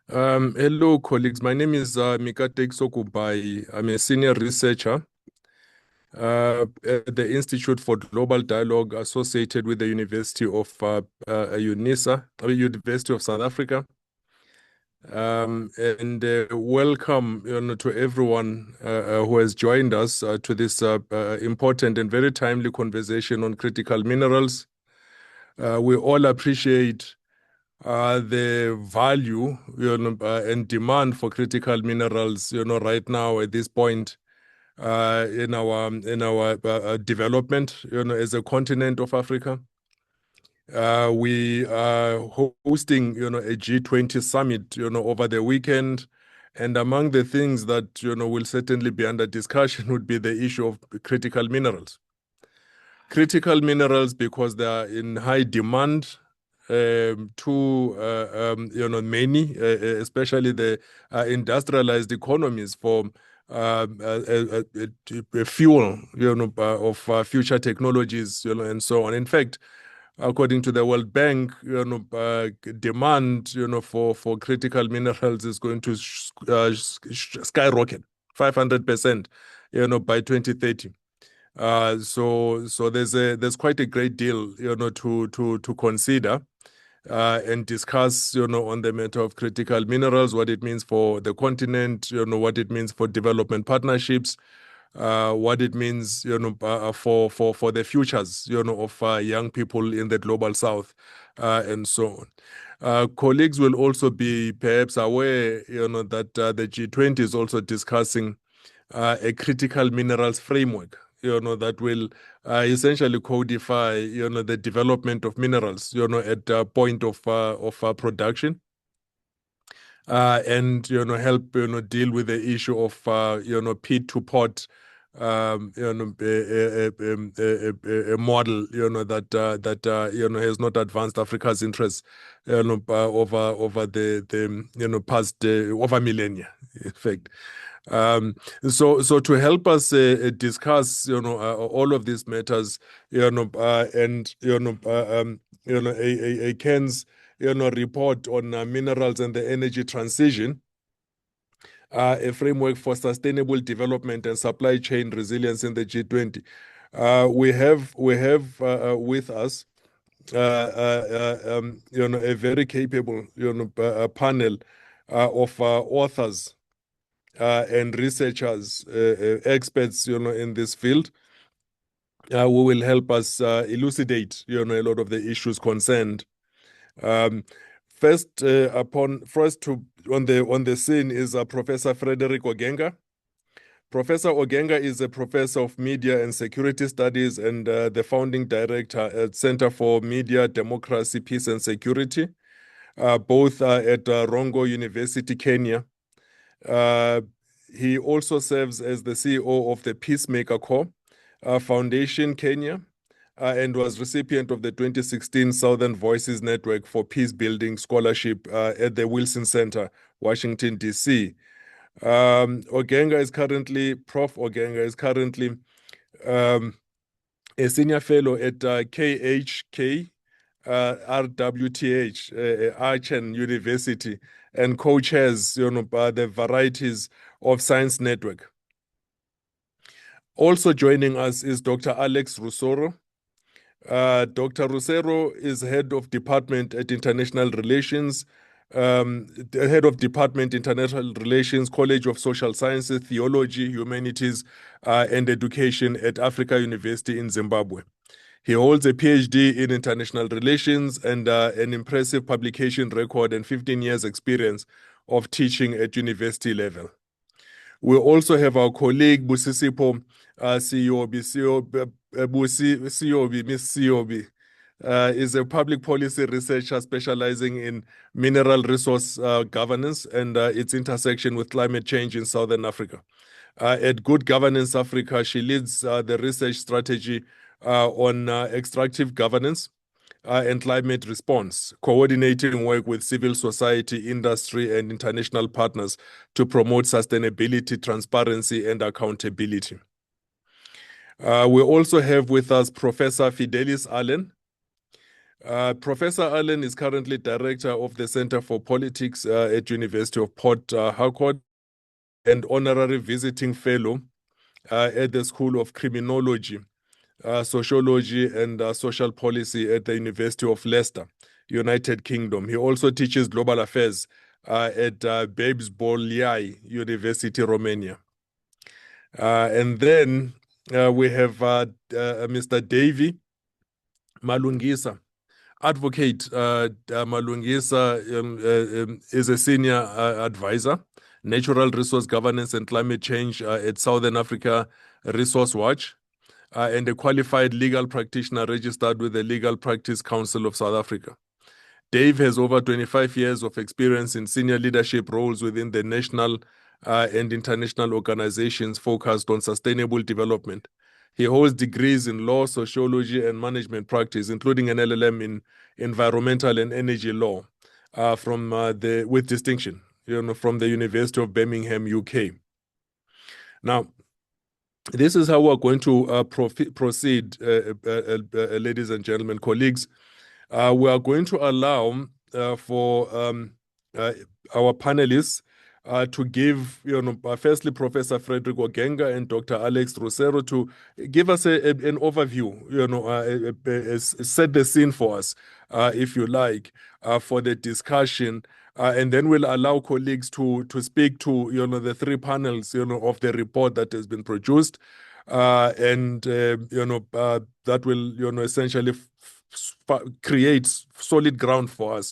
Hello, colleagues. My name is Mikatekiso Kubayi. I'm a senior researcher at the Institute for Global Dialogue associated with the University of UNISA, University of South Africa. And welcome to everyone who has joined us to this important and very timely conversation on critical minerals. We all appreciate the value and demand for critical minerals right now at this point in our development as a continent of Africa. We are hosting a G20 summit over the weekend, and among the things that will certainly be under discussion would be the issue of critical minerals. Critical minerals because they are in high demand to many, especially the industrialized economies for fuel, of future technologies, and so on. In fact, according to the World Bank, demand, for critical minerals is going to skyrocket 500%, by 2030. So there's quite a great deal, to consider and discuss, on the matter of critical minerals, what it means for the continent, what it means for development partnerships, what it means, for the futures, of young people in the global south, and so on. Colleagues will also be perhaps aware, that the G20 is also discussing a critical minerals framework, that will essentially codify, the development of minerals, at the point of production, and help deal with the issue of pit to pot, a model that has not advanced Africa's interests over the past over millennia, in fact. So to help us discuss all of these matters, and a Ken's report on minerals and the energy transition, a framework for sustainable development and supply chain resilience in the G20. We have with us a very capable panel of authors and researchers, experts, in this field, who will help us elucidate, a lot of the issues concerned. First on the scene is Professor Fredrick Ogenga. Professor Ogenga is a professor of media and security studies and the founding director at Center for Media, Democracy, Peace and Security, both at Rongo University, Kenya. He also serves as the CEO of the Peacemaker Corps Foundation, Kenya, and was recipient of the 2016 Southern Voices Network for Peace Building Scholarship at the Wilson Center, Washington, D.C. Prof. Ogenga is currently a senior fellow at KHK RWTH, Aachen University, and co-chairs the Varieties of Science Network. Also joining us is Dr. Alex Rusero. Dr. Rusero is head of department at International Relations, head of Department International Relations, College of Social Sciences, Theology, Humanities, and Education at Africa University in Zimbabwe. He holds a PhD in International Relations and an impressive publication record and 15 years experience of teaching at university level. We also have our colleague Busisipho Siyobi. Miss Siyobi is a public policy researcher specializing in mineral resource governance and its intersection with climate change in Southern Africa. At Good Governance Africa, she leads the research strategy on extractive governance and climate response, coordinating work with civil society, industry, and international partners to promote sustainability, transparency, and accountability. We also have with us Professor Fidelis Allen. Professor Allen is currently director of the Center for Politics at University of Port Harcourt and honorary visiting fellow at the School of Criminology, Sociology and Social Policy at the University of Leicester, United Kingdom. He also teaches global affairs at Babes Bolyai University, Romania. And then we have Mr. Davie Malungisa. Advocate Malungisa is a senior advisor, natural resource governance and climate change at Southern Africa Resource Watch, and a qualified legal practitioner registered with the Legal Practice Council of South Africa. Dave has over 25 years of experience in senior leadership roles within the national and international organizations focused on sustainable development. He holds degrees in law, sociology, and management practice, including an LLM in environmental and energy law with distinction, from the University of Birmingham, UK. Now, this is how we're going to proceed, ladies and gentlemen, colleagues. We are going to allow for our panelists to give, firstly, Professor Fredrick Ogenga and Dr. Alex Rusero to give us an overview, set the scene for us, if you like, for the discussion. And then we'll allow colleagues to speak to, the three panels, of the report that has been produced. That will, essentially create solid ground for us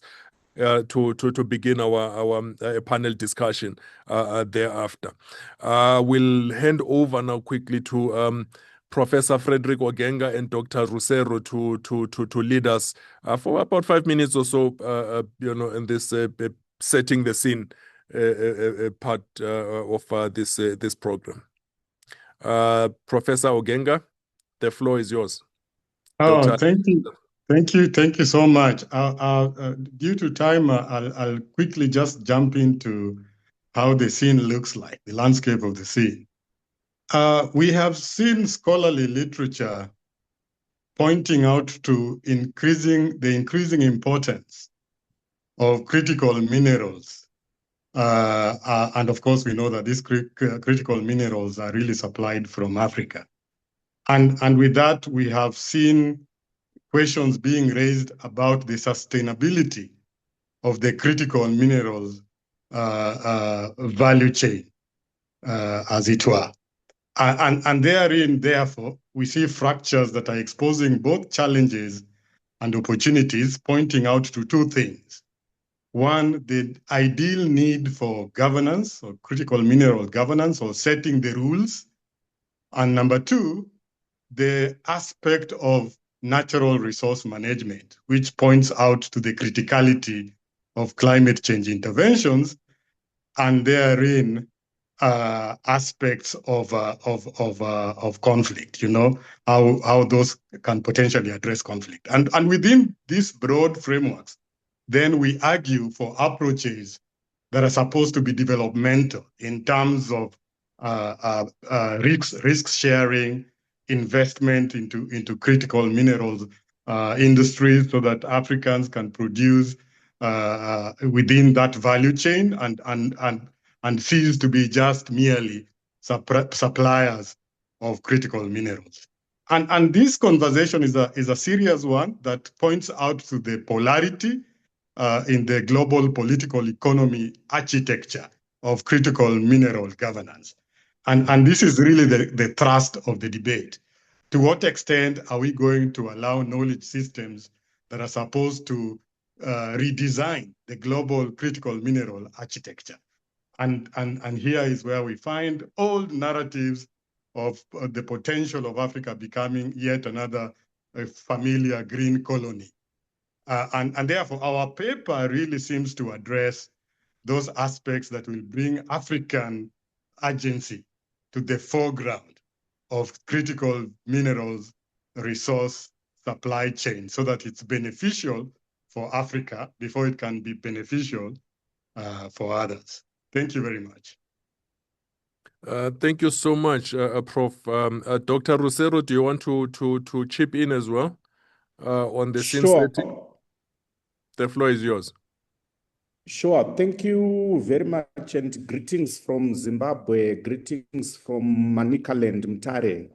to begin our panel discussion thereafter. We'll hand over now quickly to Professor Fredrick Ogenga and Dr. Rusero to lead us for about 5 minutes or so, in this setting the scene part of this program. Professor Ogenga, the floor is yours. Oh, thank you. Thank you so much. Due to time, I'll quickly just jump into how the scene looks like, the landscape of the scene. We have seen scholarly literature pointing out to the increasing importance of critical minerals. And of course, we know that these critical minerals are really supplied from Africa. And with that, we have seen questions being raised about the sustainability of the critical minerals value chain, as it were. And therein, therefore, we see fractures that are exposing both challenges and opportunities, pointing out to two things. One, the ideal need for governance or critical mineral governance or setting the rules. And number two, the aspect of natural resource management, which points out to the criticality of climate change interventions, and therein aspects of conflict. How those can potentially address conflict, and within these broad frameworks, then we argue for approaches that are supposed to be developmental in terms of risk sharing, investment into critical minerals industries, so that Africans can produce within that value chain and cease to be just merely suppliers of critical minerals. And this conversation is a serious one that points out to the polarity in the global political economy architecture of critical mineral governance. And this is really the thrust of the debate. To what extent are we going to allow knowledge systems that are supposed to redesign the global critical mineral architecture? And here is where we find old narratives of the potential of Africa becoming yet another familiar green colony. And therefore, our paper really seems to address those aspects that will bring African agency to the foreground of critical minerals resource supply chain, so that it's beneficial for Africa before it can be beneficial for others. Thank you very much. Thank you so much, Prof. Dr. Rusero, do you want to chip in as well on the scene setting? The floor is yours. Sure. Thank you very much, and greetings from Zimbabwe. Greetings from Manicaland, Mtare.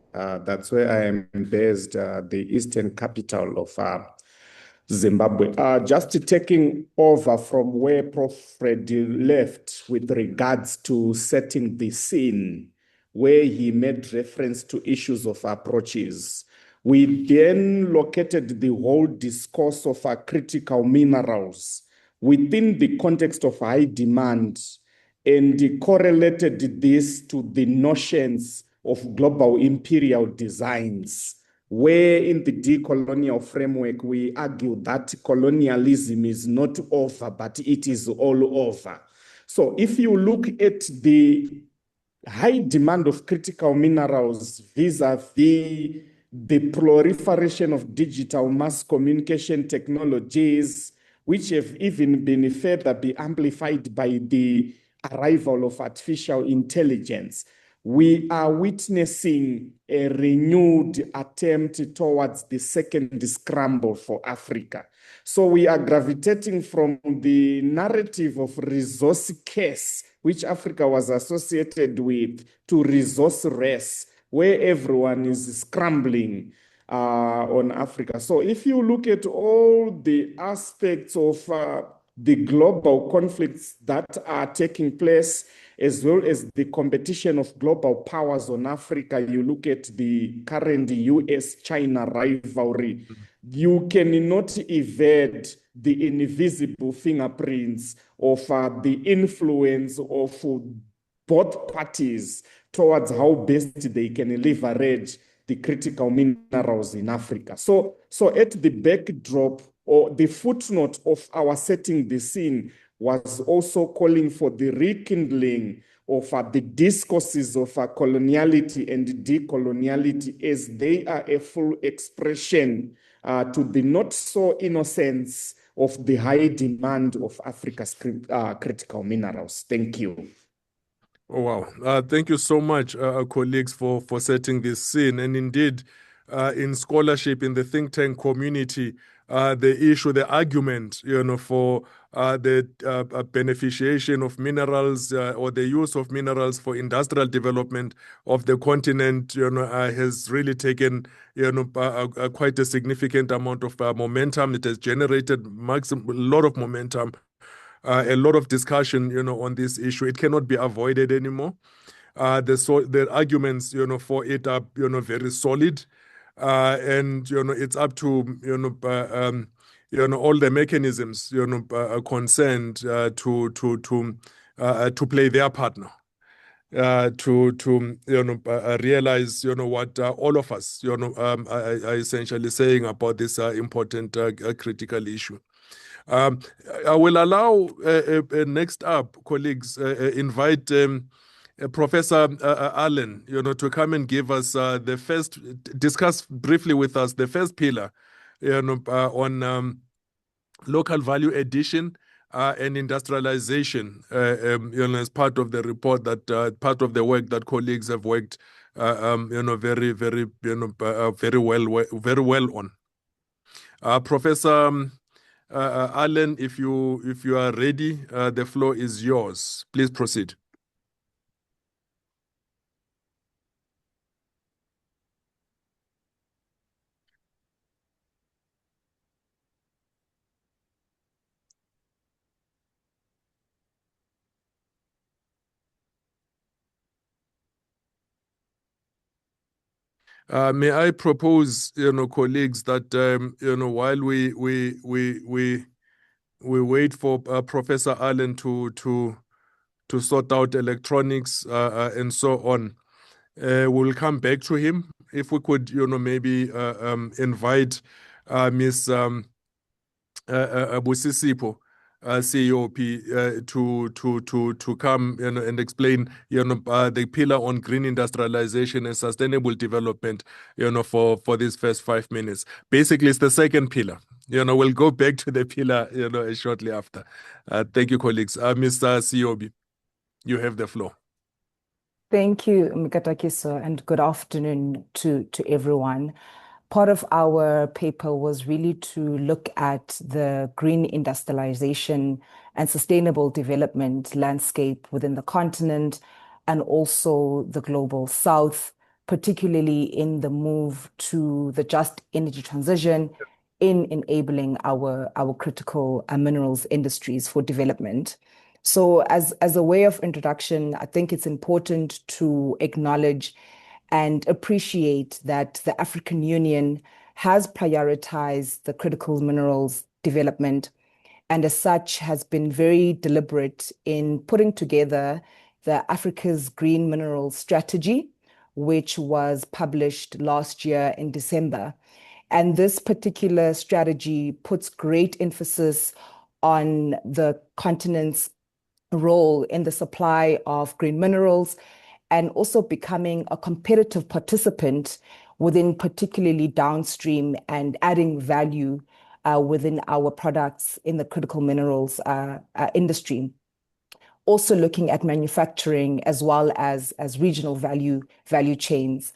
That's where I am based, the eastern capital of Zimbabwe. Just taking over from where Prof. Fred left with regards to setting the scene, where he made reference to issues of approaches. We then located the whole discourse of critical minerals within the context of high demand and correlated this to the notions of global imperial designs, where in the decolonial framework, we argue that colonialism is not over, but it is all over. So if you look at the high demand of critical minerals vis-a-vis the proliferation of digital mass communication technologies, which have even been further be amplified by the arrival of artificial intelligence, we are witnessing a renewed attempt towards the second scramble for Africa. So we are gravitating from the narrative of resource curse, which Africa was associated with, to resource race, where everyone is scrambling on Africa. So if you look at all the aspects of the global conflicts that are taking place, as well as the competition of global powers on Africa, you look at the current US-China rivalry, you cannot evade the invisible fingerprints of the influence of both parties towards how best they can leverage the critical minerals in Africa. So at the backdrop or the footnote of our setting the scene was also calling for the rekindling of the discourses of coloniality and decoloniality, as they are a full expression to the not so innocence of the high demand of Africa's critical minerals. Thank you. Oh, wow. Thank you so much, colleagues, for setting this scene. And indeed, in scholarship, in the think tank community, the argument, for the beneficiation of minerals or the use of minerals for industrial development of the continent, has really taken, quite a significant amount of momentum. It has generated a lot of momentum. A lot of discussion, on this issue. It cannot be avoided anymore. The arguments, for it are, very solid, and it's up to all the mechanisms, concerned to play their part now. To realize, what all of us, are essentially saying about this important critical issue. I will allow next up, colleagues, invite Professor Allen, to come and give us discuss briefly with us the first pillar, on local value addition and industrialization, as part of the report that part of the work that colleagues have worked, very, very, very well on. Professor Allen, if you are ready, the floor is yours. Please proceed. May I propose, colleagues, that while we wait for Professor Allen to sort out electronics and so on, we'll come back to him. If we could, maybe invite Ms. Busisipho Siyobi to come and explain the pillar on green industrialization and sustainable development for these first 5 minutes. Basically, it's the second pillar. We'll go back to the pillar shortly after. Thank you, colleagues. Mr. Siyobi, you have the floor. Thank you, Mikatekiso, and good afternoon to everyone. part of our paper was really to look at the green industrialization and sustainable development landscape within the continent and also the global south, particularly in the move to the just energy transition in enabling our critical minerals industries for development. So as a way of introduction, I think it's important to acknowledge and appreciate that the African Union has prioritized the critical minerals development and as such has been very deliberate in putting together the Africa's Green Minerals Strategy, which was published last year in December. And this particular strategy puts great emphasis on the continent's role in the supply of green minerals and also becoming a competitive participant within particularly downstream and adding value within our products in the critical minerals industry. Also looking at manufacturing as well as regional value chains.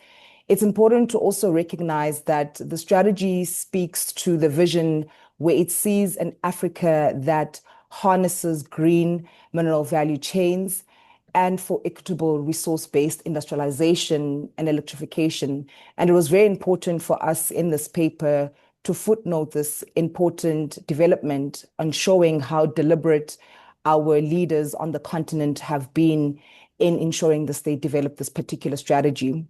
It's important to also recognize that the strategy speaks to the vision where it sees an Africa that harnesses green mineral value chains and for equitable resource-based industrialization and electrification. And it was very important for us in this paper to footnote this important development on showing how deliberate our leaders on the continent have been in ensuring that they develop this particular strategy.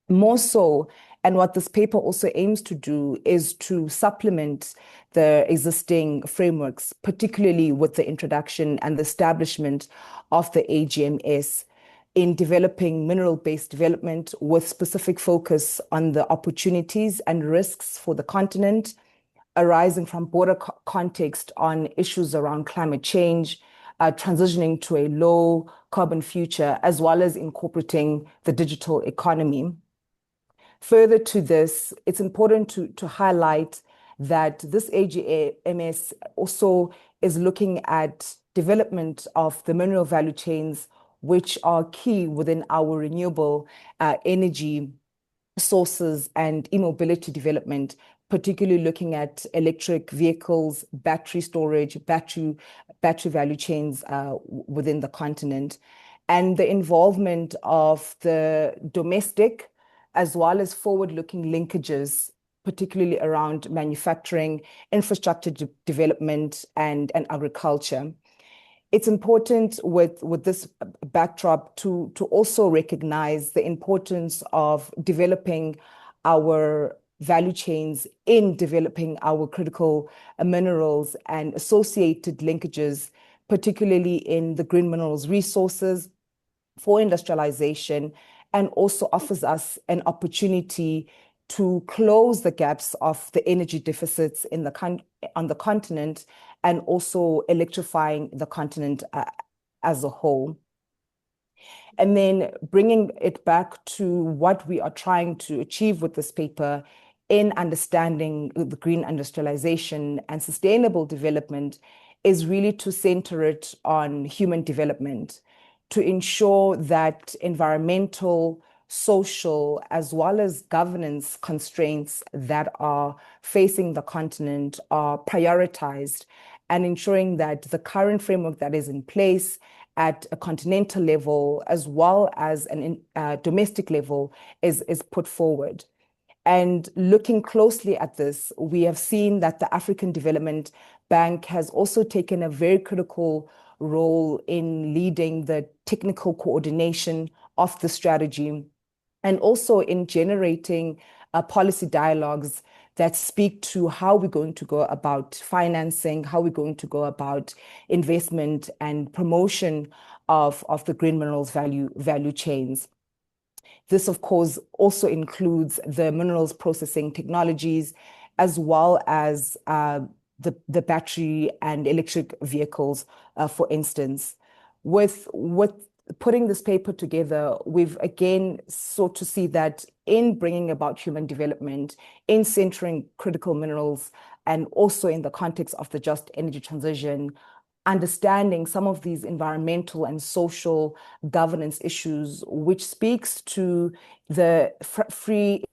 More so, and what this paper also aims to do is to supplement the existing frameworks, particularly with the introduction and the establishment of the AGMS in developing mineral-based development with specific focus on the opportunities and risks for the continent arising from broader context on issues around climate change, transitioning to a low carbon future, as well as incorporating the digital economy. Further to this, it's important to highlight that this AGMS also is looking at development of the mineral value chains, which are key within our renewable energy sources and e-mobility development, particularly looking at electric vehicles, battery storage, battery value chains within the continent, and the involvement of the domestic as well as forward-looking linkages, particularly around manufacturing, infrastructure development, and agriculture. It's important with this backdrop to also recognize the importance of developing our value chains in developing our critical minerals and associated linkages, particularly in the green minerals resources for industrialization, and also offers us an opportunity to close the gaps of the energy deficits on the continent and also electrifying the continent as a whole. And then bringing it back to what we are trying to achieve with this paper in understanding the green industrialization and sustainable development is really to center it on human development, to ensure that environmental, social, as well as governance constraints that are facing the continent are prioritized, and ensuring that the current framework that is in place at a continental level as well as a domestic level is put forward. And looking closely at this, we have seen that the African Development Bank has also taken a very critical role in leading the technical coordination of the strategy and also in generating policy dialogues that speak to how we're going to go about financing, how we're going to go about investment and promotion of the green minerals value chains. This, of course, also includes the minerals processing technologies, as well as the battery and electric vehicles, for instance. With putting this paper together, we've again sought to see that in bringing about human development, in centering critical minerals, and also in the context of the just energy transition, understanding some of these environmental and social governance issues, which speaks to the free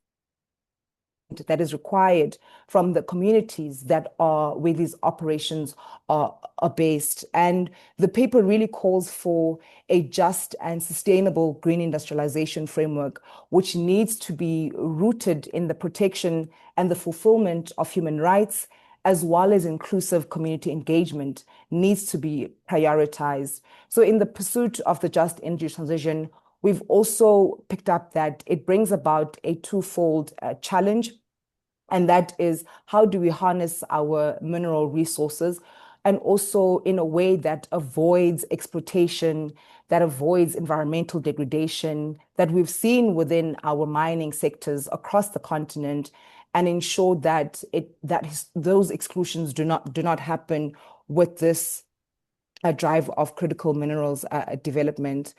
that is required from the communities that are where these operations are based. And the paper really calls for a just and sustainable green industrialization framework, which needs to be rooted in the protection and the fulfillment of human rights, as well as inclusive community engagement needs to be prioritized. So in the pursuit of the just energy transition, we've also picked up that it brings about a twofold challenge, and that is, how do we harness our mineral resources, and also in a way that avoids exploitation, that avoids environmental degradation that we've seen within our mining sectors across the continent, and ensure that those exclusions do not happen with this drive of critical minerals development.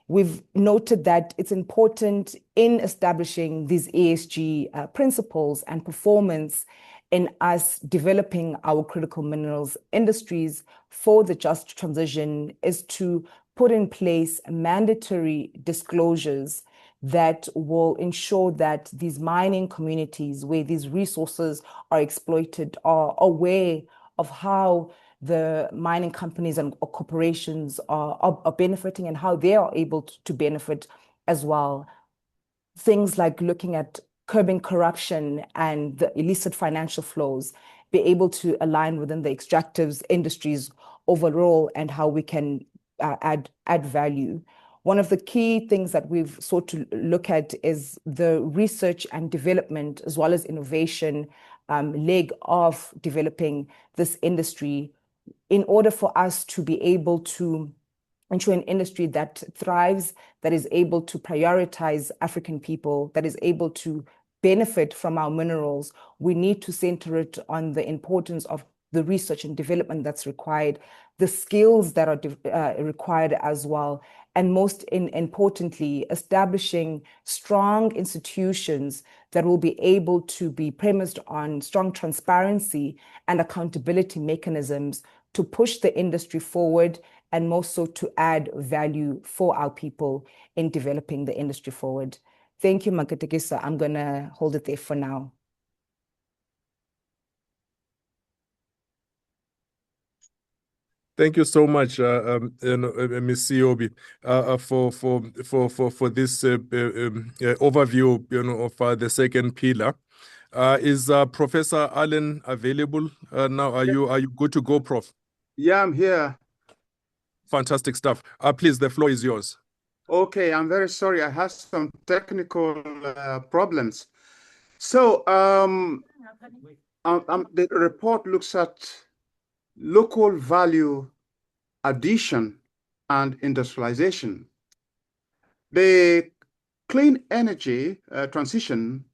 We've noted that it's important in establishing these ESG principles and performance in us developing our critical minerals industries for the just transition is to put in place mandatory disclosures that will ensure that these mining communities where these resources are exploited are aware of how the mining companies and corporations are benefiting and how they are able to benefit as well. Things like looking at curbing corruption and the illicit financial flows, be able to align within the extractives industries overall and how we can add value. One of the key things that we've sought to look at is the research and development as well as innovation leg of developing this industry in order for us to be able to ensure an industry that thrives, that is able to prioritize African people, that is able to benefit from our minerals. We need to center it on the importance of the research and development that's required, the skills that are required as well, and most importantly, establishing strong institutions that will be able to be premised on strong transparency and accountability mechanisms to push the industry forward, and most so to add value for our people in developing the industry forward. Thank you, Mikatekiso. I'm going to hold it there for now. Thank you so much, Ms. Siyobi, for this overview, of the second pillar. Is Professor Allen available now? Are you good to go, Prof? Yeah, I'm here. Fantastic stuff. Please, the floor is yours. Okay, I'm very sorry. I had some technical problems. So the report looks at local value addition and industrialization. The clean energy transition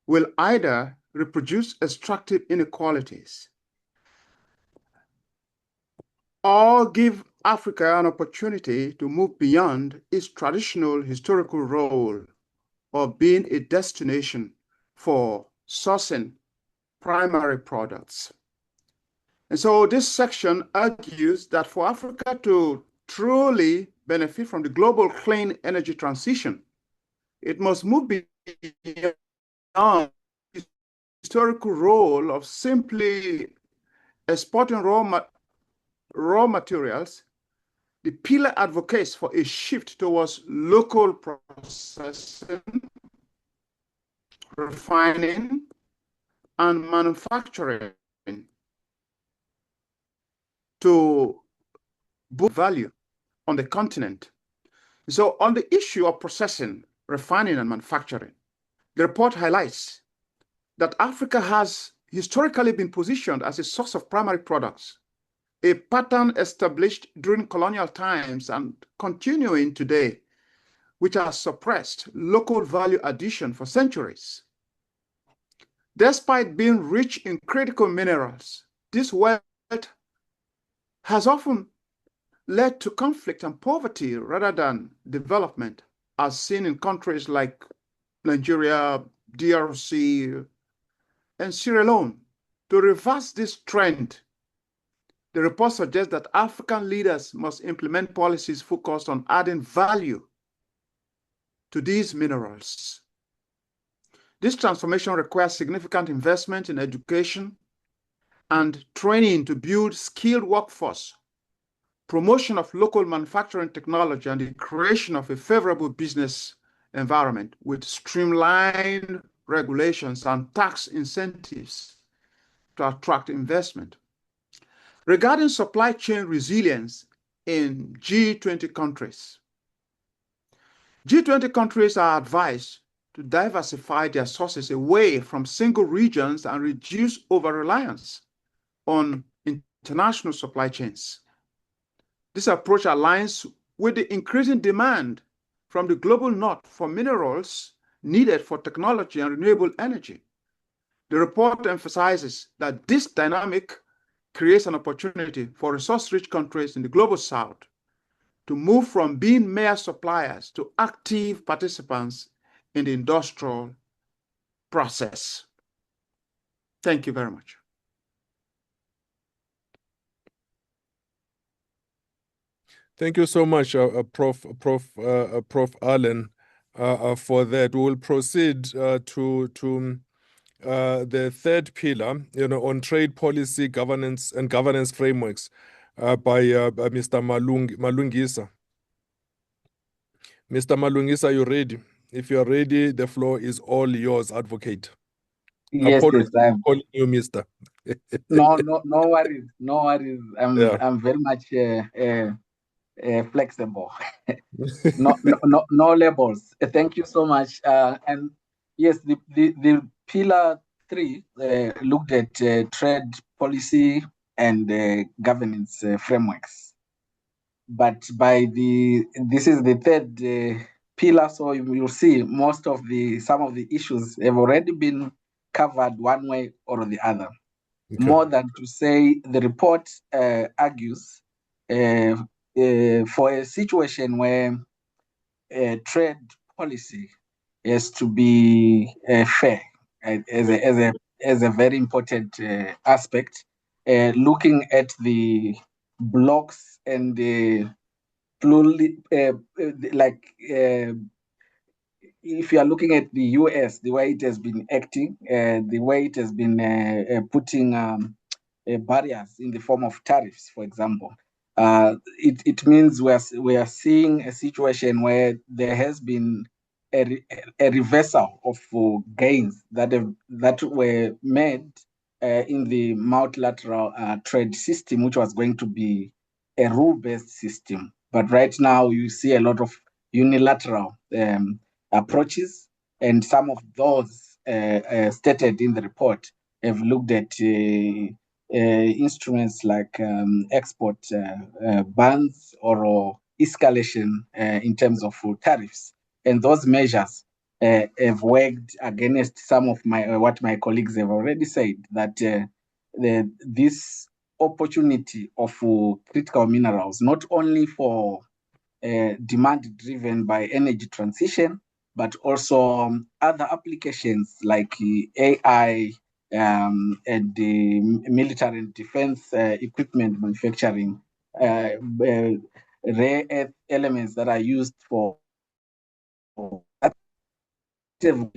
will either reproduce extractive inequalities or give Africa an opportunity to move beyond its traditional historical role of being a destination for sourcing primary products. And so this section argues that for Africa to truly benefit from the global clean energy transition, it must move beyond its historical role of simply exporting raw materials. The pillar advocates for a shift towards local processing, refining, and manufacturing to boost value on the continent. So on the issue of processing, refining, and manufacturing, the report highlights that Africa has historically been positioned as a source of primary products, a pattern established during colonial times and continuing today, which has suppressed local value addition for centuries. Despite being rich in critical minerals, this wealth has often led to conflict and poverty rather than development, as seen in countries like Nigeria, DRC, and Sierra Leone. To reverse this trend, the report suggests that African leaders must implement policies focused on adding value to these minerals. This transformation requires significant investment in education and training to build skilled workforce, promotion of local manufacturing technology, and the creation of a favorable business environment with streamlined regulations and tax incentives to attract investment. Regarding supply chain resilience in G20 countries, G20 countries are advised to diversify their sources away from single regions and reduce over-reliance on international supply chains. This approach aligns with the increasing demand from the global north for minerals needed for technology and renewable energy. The report emphasizes that this dynamic creates an opportunity for resource-rich countries in the global south to move from being mere suppliers to active participants in the industrial process. Thank you very much. Thank you so much, Prof. Allen, for that. We will proceed to the third pillar, on trade policy, governance, and governance frameworks by Mr. Malungisa. Mr. Malungisa, are you ready? If you are ready, the floor is all yours, advocate. Yes, Apologies yes, for calling you Mr. No worries, no worries. I'm very much flexible. no labels. Thank you so much. And yes, the pillar 3 looked at trade policy and governance frameworks. But this is the third pillar, so you'll see some of the issues have already been covered one way or the other. Okay. More than to say, the report argues for a situation where trade policy has to be fair as a very important aspect. Looking at the blocks and the if you are looking at the US, the way it has been acting, the way it has been putting barriers in the form of tariffs, for example, it means we are seeing a situation where there has been a reversal of gains that were made in the multilateral trade system, which was going to be a rule-based system. But right now, you see a lot of unilateral approaches, and some of those stated in the report have looked at instruments like export bans or escalation in terms of tariffs. And those measures have worked against some of what my colleagues have already said, that this opportunity of critical minerals, not only for demand driven by energy transition, but also other applications like AI and the military and defense equipment manufacturing, rare earth elements that are used for driven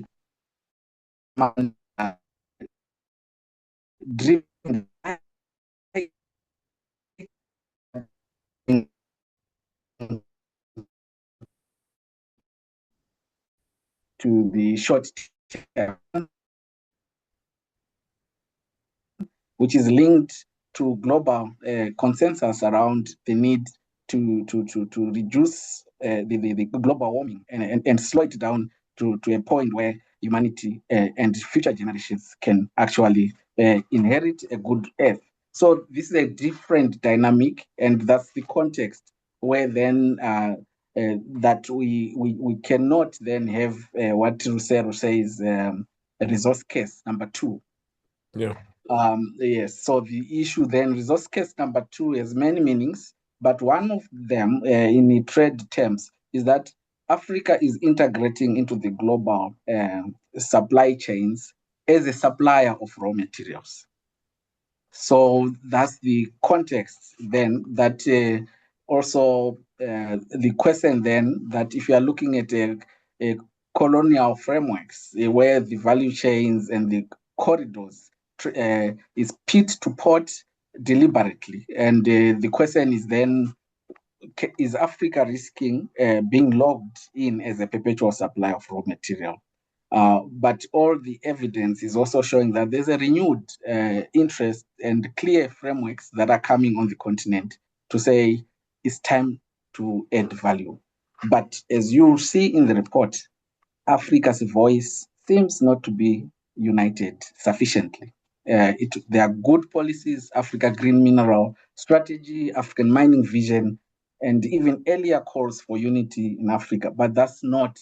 to the short term, which is linked to global consensus around the need to reduce the global warming and slow it down to a point where humanity and future generations can actually inherit a good earth. So this is a different dynamic, and that's the context where then that we cannot then have what Rusero says a resource case number 2. Yeah. Yes. So the issue then, resource case number 2 has many meanings, but one of them in the trade terms is that Africa is integrating into the global supply chains as a supplier of raw materials. So that's the context then, that also the question then, that if you are looking at a colonial frameworks where the value chains and the corridors is pit to pot deliberately. And the question is then, is Africa risking being logged in as a perpetual supply of raw material? But all the evidence is also showing that there's a renewed interest and clear frameworks that are coming on the continent to say it's time to add value. But as you see in the report, Africa's voice seems not to be united sufficiently. There are good policies, Africa Green Mineral Strategy, African Mining Vision, and even earlier calls for unity in Africa, but that's not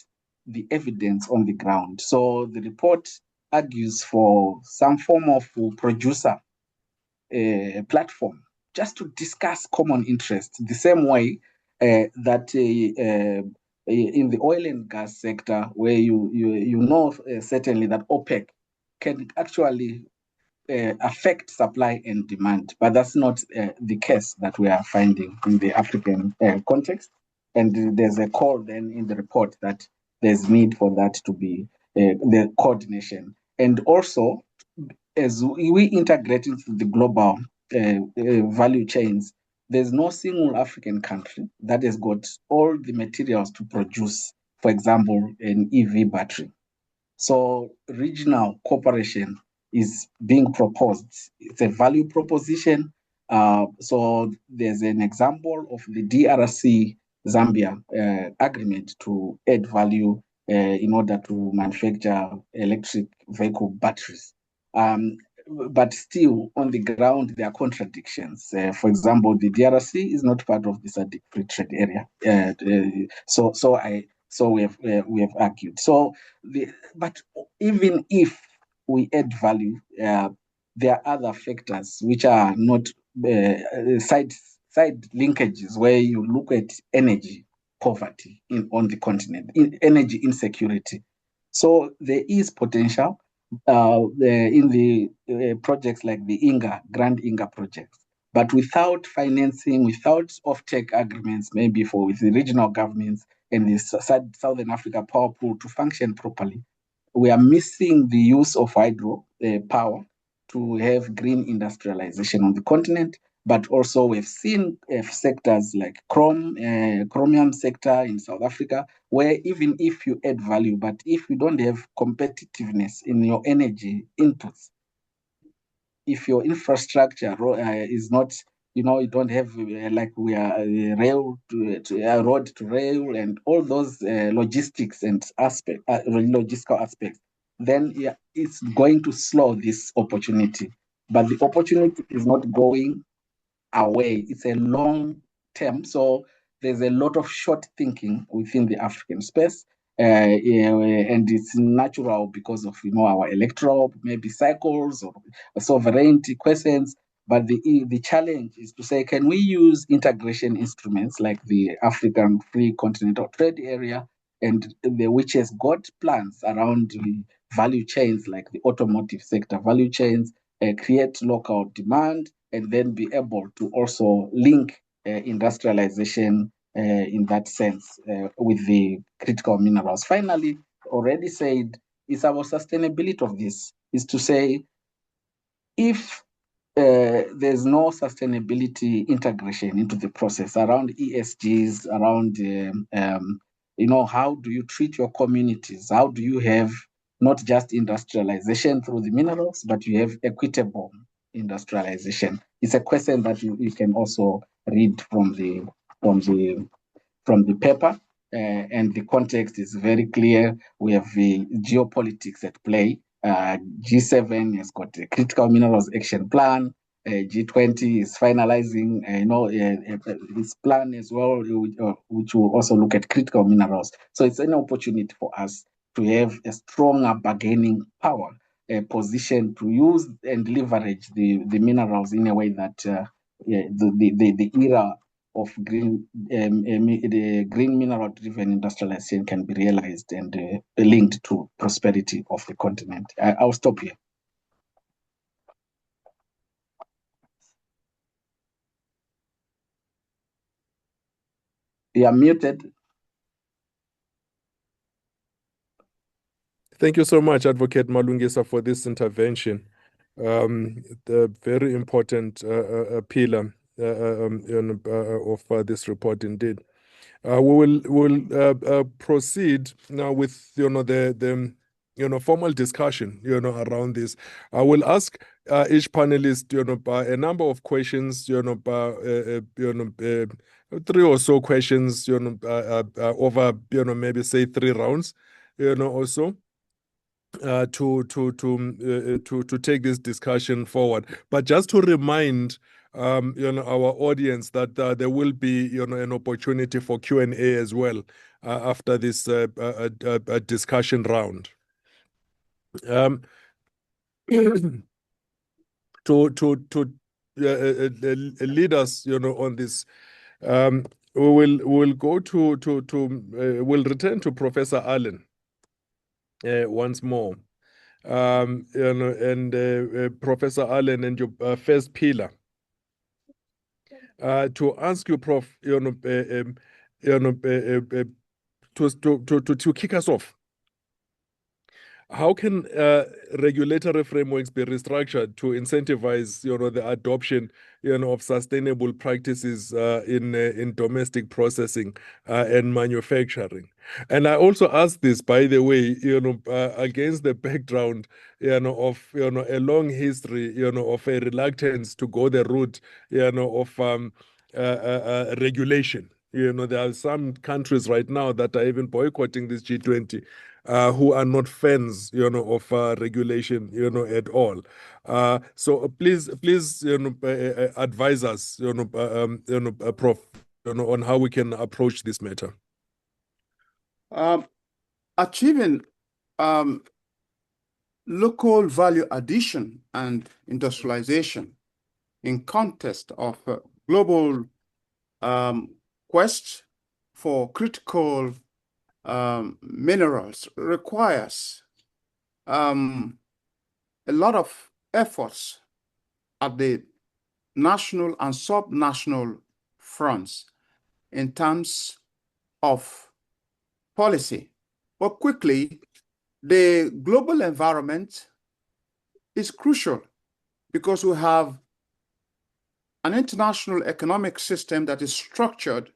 the evidence on the ground. So the report argues for some form of producer platform just to discuss common interests, the same way that in the oil and gas sector, where you know certainly that OPEC can actually affect supply and demand, but that's not the case that we are finding in the African context. And there's a call then in the report that there's need for that to be the coordination. And also, as we integrate into the global value chains, there's no single African country that has got all the materials to produce, for example, an EV battery. So regional cooperation is being proposed. It's a value proposition. So there's an example of the DRC Zambia agreement to add value in order to manufacture electric vehicle batteries. But still, on the ground, there are contradictions. For example, the DRC is not part of the SADC free trade area. So we have argued. But even if we add value, there are other factors which are not side linkages, where you look at energy poverty on the continent, energy insecurity. So there is potential in the projects like the Grand Inga projects. But without financing, without off-take agreements, maybe with the regional governments and the Southern Africa power pool to function properly, we are missing the use of hydro power to have green industrialization on the continent. But also we've seen sectors like chromium sector in South Africa, where even if you add value, but if you don't have competitiveness in your energy inputs, if your infrastructure is not, you don't have like we are rail to road to rail and all those logistics and logistical aspects, then it's going to slow this opportunity. But the opportunity is not going away. It's a long term. So there's a lot of short thinking within the African space. And it's natural because of our electoral maybe cycles or sovereignty questions. But the challenge is to say, can we use integration instruments like the African Free Continental Trade Area, and which has got plans around the value chains like the automotive sector value chains, create local demand, and then be able to also link industrialization in that sense with the critical minerals. Finally, already said, is our sustainability of this, is to say, if there's no sustainability integration into the process around ESGs, around, how do you treat your communities? How do you have not just industrialization through the minerals, but you have equitable industrialization? It's a question that you can also read from the paper, and the context is very clear. We have the geopolitics at play. G7 has got a critical minerals action plan. G20 is finalizing, its plan as well, which will also look at critical minerals. So it's an opportunity for us to have a stronger bargaining power, a position to use and leverage the minerals in a way that the era of the green mineral-driven industrialization can be realized and linked to prosperity of the continent. I'll stop here. You are muted. Thank you so much, Advocate Malungisa, for this intervention. The very important pillar of this report, indeed. We will proceed now with the formal discussion around this. I will ask each panelist a number of questions, 3 or so questions over maybe say 3 rounds or so. To take this discussion forward, but just to remind our audience that there will be an opportunity for Q&A as well after this discussion round. To lead us on this, we'll go we'll return to Professor Allen once more. And Professor Allen, and your first pillar, to ask you, Prof, to kick us off. How can regulatory frameworks be restructured to incentivize, the adoption, of sustainable practices in domestic processing and manufacturing? And I also ask this, by the way, against the background, of a long history, of a reluctance to go the route, of regulation. There are some countries right now that are even boycotting this G20. Who are not fans, of regulation, at all. So please, advise us, Prof, on how we can approach this matter. Achieving local value addition and industrialization in context of global quest for critical minerals requires a lot of efforts at the national and sub-national fronts in terms of policy. But quickly, the global environment is crucial because we have an international economic system that is structured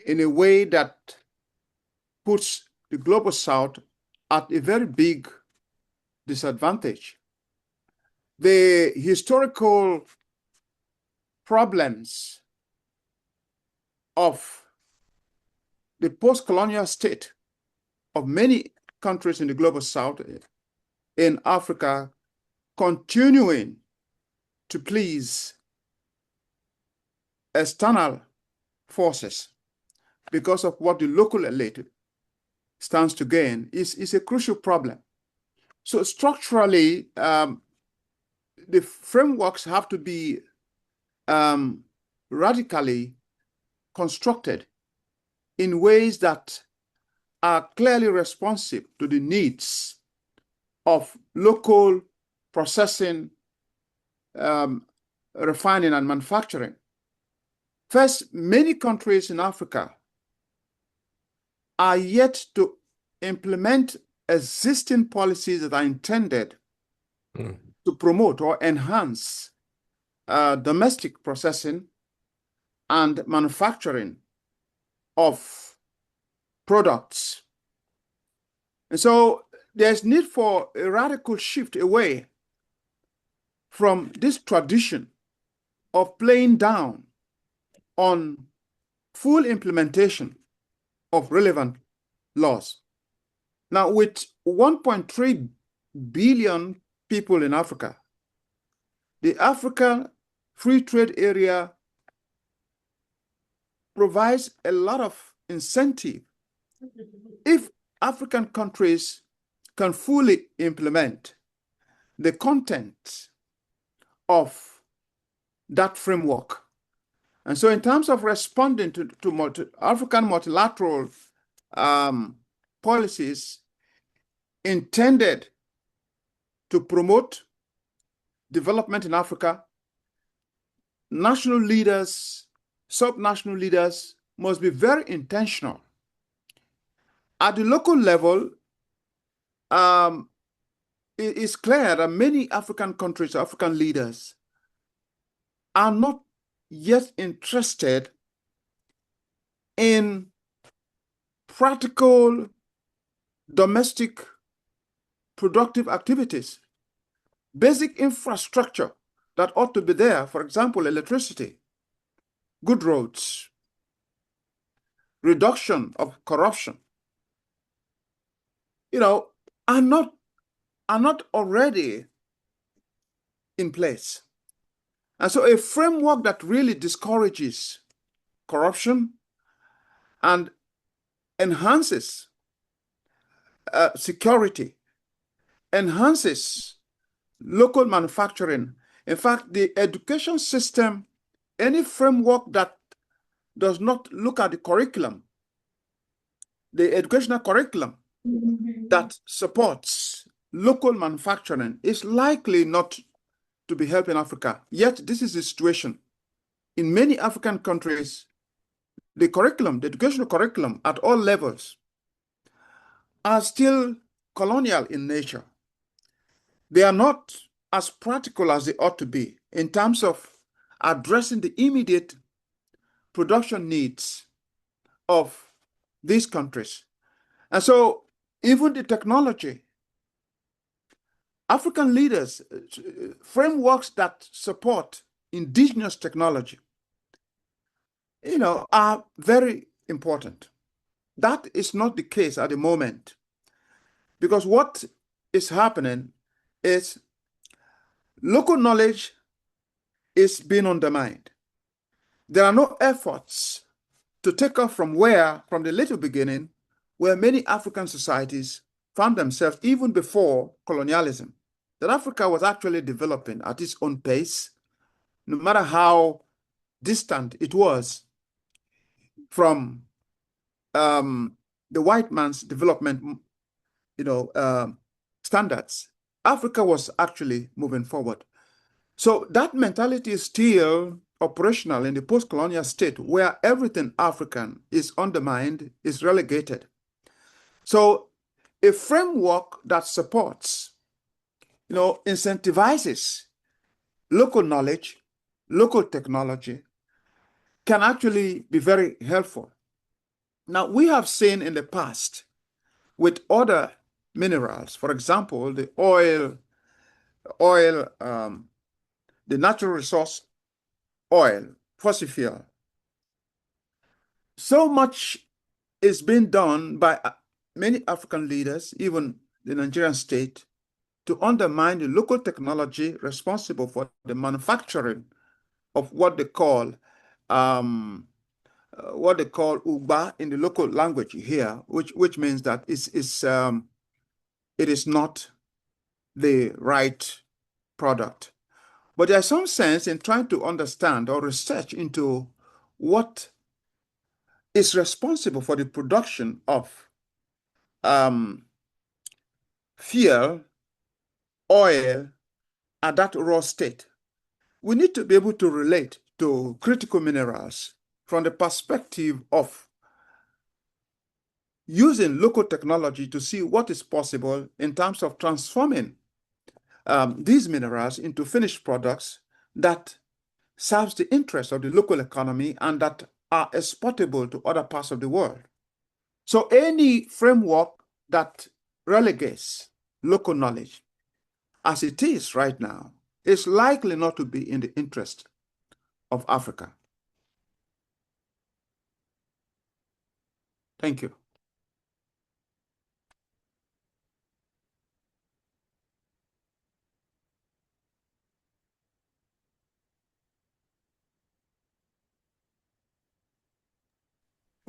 in a way that puts the global south at a very big disadvantage. The historical problems of the post-colonial state of many countries in the global south, in Africa, continuing to please external forces because of what the local elite stands to gain is a crucial problem. So structurally, the frameworks have to be radically constructed in ways that are clearly responsive to the needs of local processing, refining, and manufacturing. First, many countries in Africa are yet to implement existing policies that are intended to promote or enhance domestic processing and manufacturing of products. And so there's need for a radical shift away from this tradition of playing down on full implementation of relevant laws. Now, with 1.3 billion people in Africa, the African Free Trade Area provides a lot of incentive if African countries can fully implement the content of that framework. And so in terms of responding to African multilateral policies intended to promote development in Africa, national leaders, sub-national leaders must be very intentional. At the local level, it is clear that many African countries, African leaders, are not yet interested in practical domestic productive activities, basic infrastructure that ought to be there, for example, electricity, good roads, reduction of corruption, are not already in place. And so a framework that really discourages corruption and enhances security, enhances local manufacturing. In fact, the education system, any framework that does not look at the curriculum, the educational curriculum that supports local manufacturing is likely not to be helping Africa. Yet this is the situation. In many African countries, the curriculum, the educational curriculum at all levels are still colonial in nature. They are not as practical as they ought to be in terms of addressing the immediate production needs of these countries. And so even the technology, African leaders, frameworks that support indigenous technology, are very important. That is not the case at the moment, because what is happening is local knowledge is being undermined. There are no efforts to take off from the little beginning, where many African societies found themselves even before colonialism, that Africa was actually developing at its own pace, no matter how distant it was from the white man's development, standards. Africa was actually moving forward. So that mentality is still operational in the post-colonial state, where everything African is undermined, is relegated. So a framework that supports, incentivizes local knowledge, local technology, can actually be very helpful. Now, we have seen in the past with other minerals, for example, the oil, the natural resource oil, fossil fuel. So much is being done by many African leaders, even the Nigerian state, to undermine the local technology responsible for the manufacturing of what they call Ugba in the local language here, which means that it is not the right product. But there's some sense in trying to understand or research into what is responsible for the production of fuel, oil, at that raw state. We need to be able to relate to critical minerals from the perspective of using local technology to see what is possible in terms of transforming these minerals into finished products that serves the interests of the local economy and that are exportable to other parts of the world. So any framework that relegates local knowledge, as it is right now, is likely not to be in the interest of Africa. Thank you.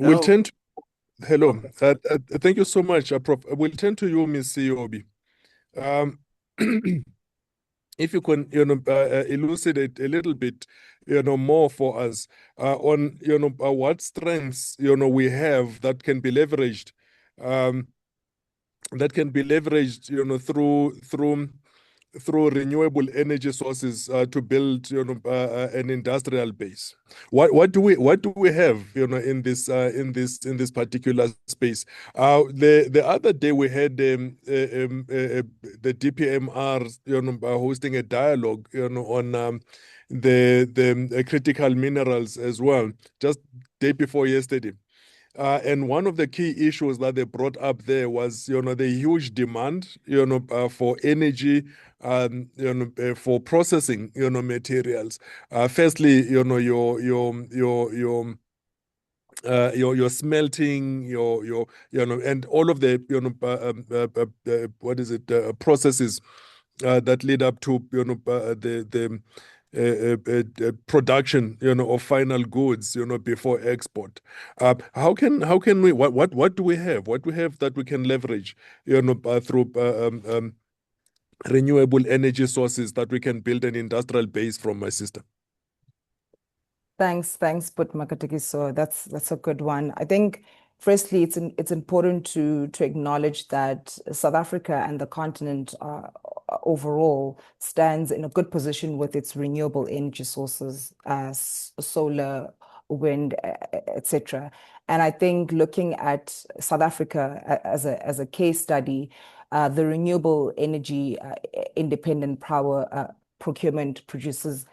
We'll turn to, hello. Thank you so much, Prof. We'll turn to you, Ms. Siyobi. If you can, elucidate a little bit, more for us on, what strengths, we have that can be leveraged, through through renewable energy sources to build, an industrial base. What do we have, in this particular space? The other day we had the DPMR, hosting a dialogue, on the critical minerals as well, just day before yesterday. And one of the key issues that they brought up there was, the huge demand, for energy, for processing, materials. Firstly, your smelting, and all of the, what is it, processes that lead up to, the production, of final goods, before export. How can we, what do we have? What do we have that we can leverage, through renewable energy sources that we can build an industrial base from, my sister? Thanks, But Mikatekiso. That's a good one. I think firstly, it's important to acknowledge that South Africa and the continent overall stands in a good position with its renewable energy sources, solar, wind, etc. And I think looking at South Africa as a case study, the renewable energy independent power procurement producers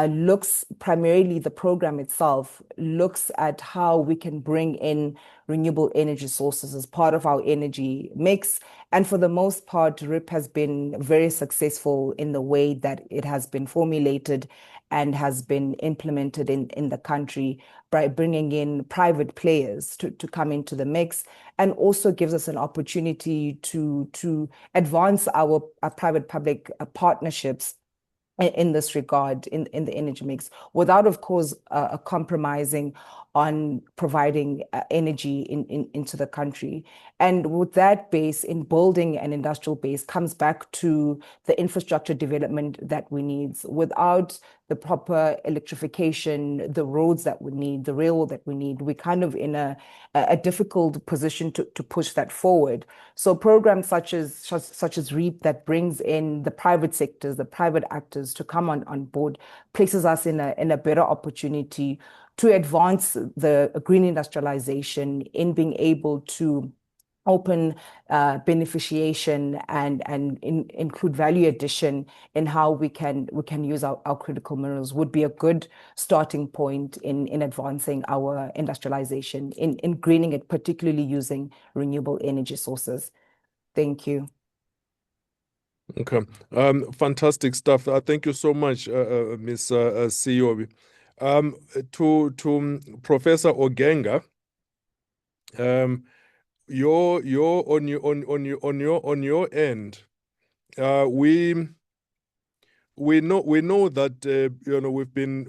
looks primarily, the program itself looks at how we can bring in renewable energy sources as part of our energy mix. And for the most part, RIP has been very successful in the way that it has been formulated and has been implemented in the country by bringing in private players to come into the mix, and also gives us an opportunity to advance our private-public partnerships in this regard, in the energy mix, without, of course, compromising on providing energy into the country. And with that base, in building an industrial base, comes back to the infrastructure development that we need. Without the proper electrification, the roads that we need, the railroad that we need, we're kind of in a difficult position to push that forward. So programs such as REAP that brings in the private sectors, the private actors to come on board, places us in a better opportunity to advance the green industrialization, in being able to open beneficiation and include value addition in how we can use our critical minerals, would be a good starting point in advancing our industrialization, in greening it, particularly using renewable energy sources. Thank you. Okay, fantastic stuff. Thank you so much, Ms. Siyobi. To Professor Ogenga, on your end, we know that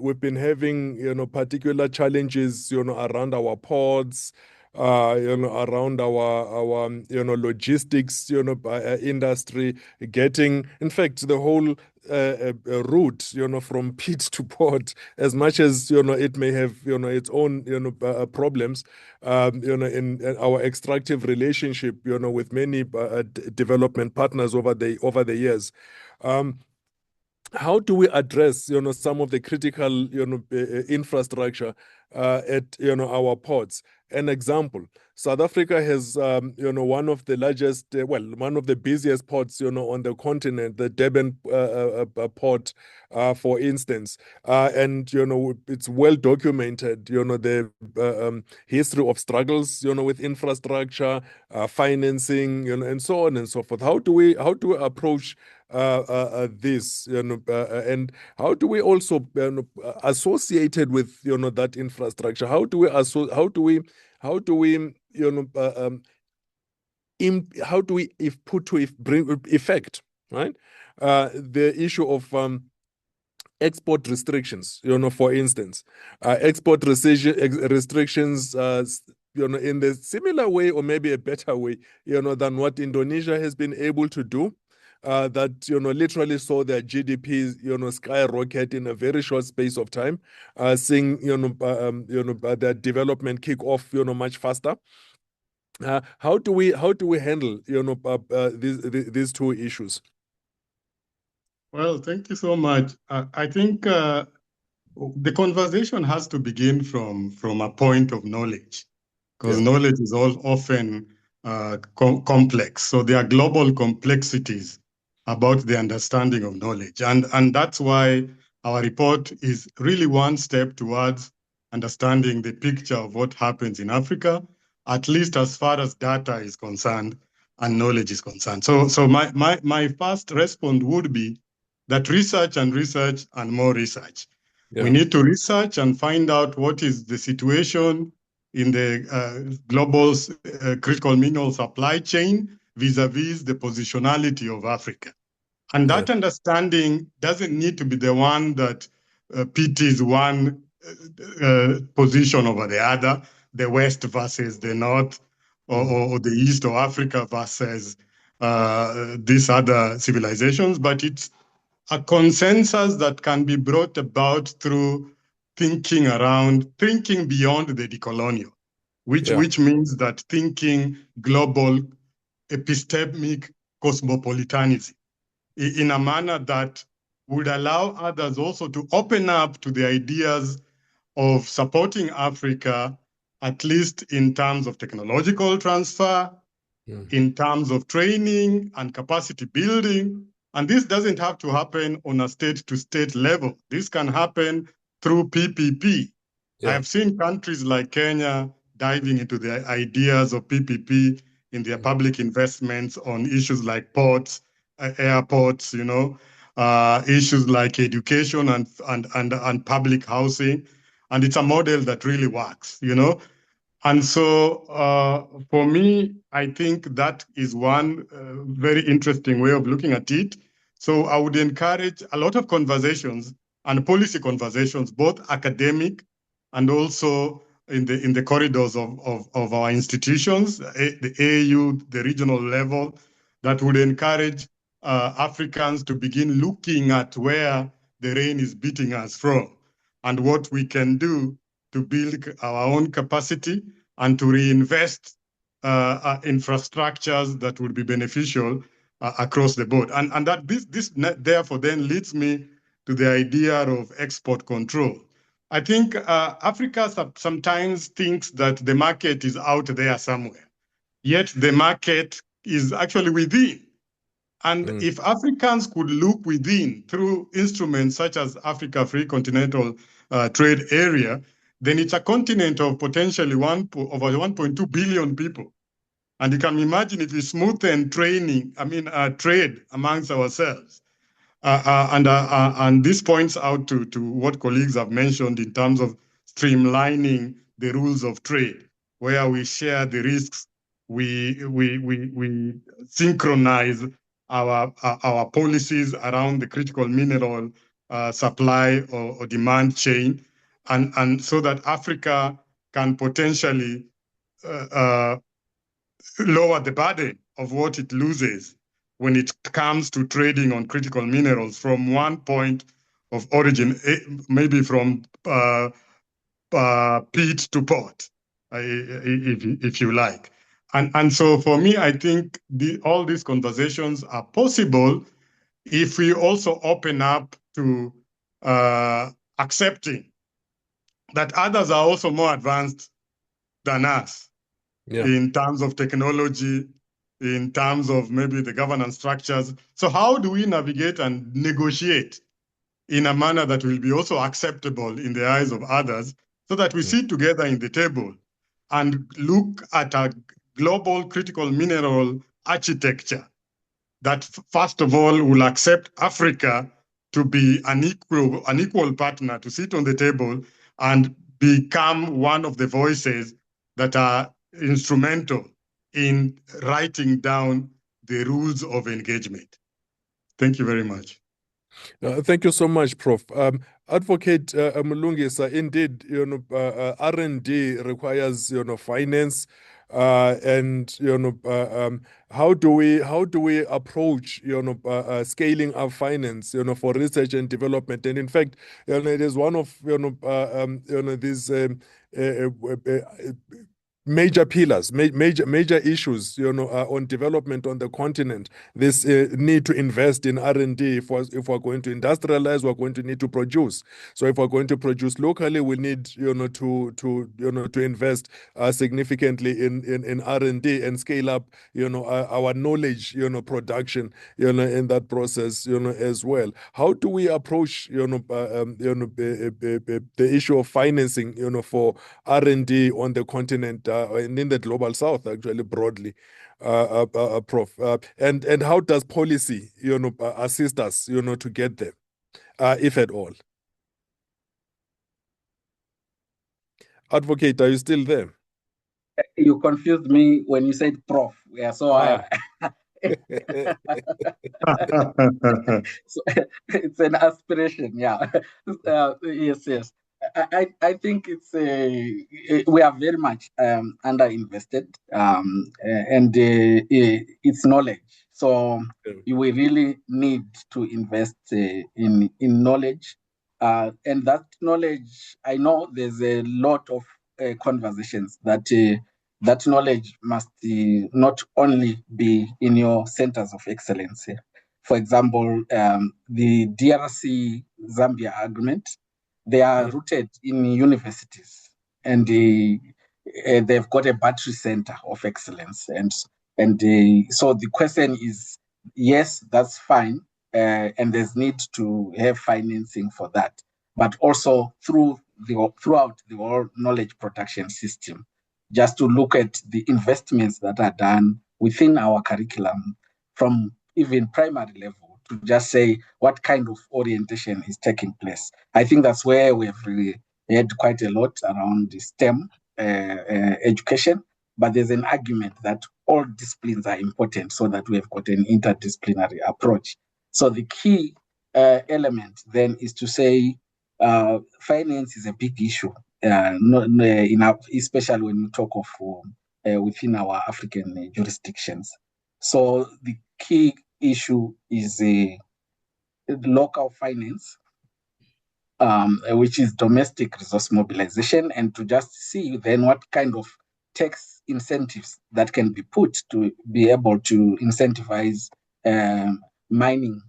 we've been having particular challenges around our ports, around our logistics industry, getting, in fact, the whole route from pit to port, as much as it may have its own problems, in our extractive relationship with many development partners over the years. How do we address some of the critical infrastructure at our ports? An example: South Africa has one of the largest, one of the busiest ports on the continent, the Durban port, for instance, and it's well documented the history of struggles with infrastructure, financing, and so on and so forth. How do we approach this, and how do we also associated with that infrastructure? How do we put to bring effect, right, the issue of export restrictions, for instance, export restrictions, in the similar way, or maybe a better way, than what Indonesia has been able to do. That literally saw their GDP skyrocket in a very short space of time, seeing their development kick off much faster. How do we handle these two issues? Well, thank you so much. I think the conversation has to begin from a point of knowledge, because knowledge is often complex. So there are global complexities about the understanding of knowledge. And that's why our report is really one step towards understanding the picture of what happens in Africa, at least as far as data is concerned and knowledge is concerned. So my first response would be that research and more research. Yeah. We need to research and find out what is the situation in the global critical mineral supply chain vis-a-vis the positionality of Africa. And that understanding doesn't need to be the one that pities one position over the other, the West versus the North, or the East, or Africa versus these other civilizations, but it's a consensus that can be brought about through thinking beyond the decolonial, which means that thinking global epistemic cosmopolitanism in a manner that would allow others also to open up to the ideas of supporting Africa, at least in terms of technological transfer, in terms of training and capacity building. And this doesn't have to happen on a state-to-state level. This can happen through PPP. I have seen countries like Kenya diving into the ideas of PPP in their public investments on issues like ports, airports, issues like education and public housing. And it's a model that really works, And so for me, I think that is one very interesting way of looking at it. So I would encourage a lot of conversations and policy conversations, both academic and also in the corridors of our institutions, the AU, the regional level, that would encourage Africans to begin looking at where the rain is beating us from and what we can do to build our own capacity and to reinvest infrastructures that would be beneficial across the board. And that this therefore then leads me to the idea of export control. I think Africa sometimes thinks that the market is out there somewhere, yet the market is actually within. And if Africans could look within through instruments such as Africa Free Continental Trade Area, then it's a continent of potentially over 1.2 billion people. And you can imagine if we smoothen trade amongst ourselves. And this points out to what colleagues have mentioned in terms of streamlining the rules of trade, where we share the risks, we synchronize our policies around the critical mineral supply or demand chain, and so that Africa can potentially lower the burden of what it loses when it comes to trading on critical minerals from one point of origin, maybe from pit to port, if you like. And so for me, I think all these conversations are possible if we also open up to accepting that others are also more advanced than us in terms of technology, in terms of maybe the governance structures. So how do we navigate and negotiate in a manner that will be also acceptable in the eyes of others, so that we sit together in the table and look at a global critical mineral architecture that, first of all, will accept Africa to be an equal partner, to sit on the table and become one of the voices that are instrumental in writing down the rules of engagement. Thank you very much. Thank you so much, Prof. Advocate Malungisa, indeed, R&D requires, finance, and how do we approach, scaling up finance, for research and development? And in fact, it is one of, these major pillars, major issues, on development on the continent. This need to invest in R&D. If we're going to industrialize, we're going to need to produce. So if we're going to produce locally, we need, to invest significantly in R&D and scale up, our knowledge, production, in that process, as well. How do we approach, the issue of financing, for R&D on the continent and in the global south, actually, broadly, Prof? And how does policy, assist us, to get there, if at all? Advocate, are you still there? You confused me when you said Prof. Yeah, so so it's an aspiration, yeah. Yes. I think it's we are very much underinvested, and it's knowledge. So we really need to invest in knowledge, and that knowledge. I know there's a lot of conversations that that knowledge must not only be in your centers of excellence. For example, the DRC Zambia agreement, they are rooted in universities, and they've got a battery center of excellence. And so the question is, yes, that's fine, and there's need to have financing for that, but also throughout the whole knowledge production system, just to look at the investments that are done within our curriculum from even primary level, to just say what kind of orientation is taking place. I think that's where we've really had quite a lot around the STEM education, but there's an argument that all disciplines are important so that we've got an interdisciplinary approach. So the key element then is to say finance is a big issue, especially when you talk of within our African jurisdictions. So the key issue is local finance, which is domestic resource mobilization, and to just see then what kind of tax incentives that can be put to be able to incentivize mining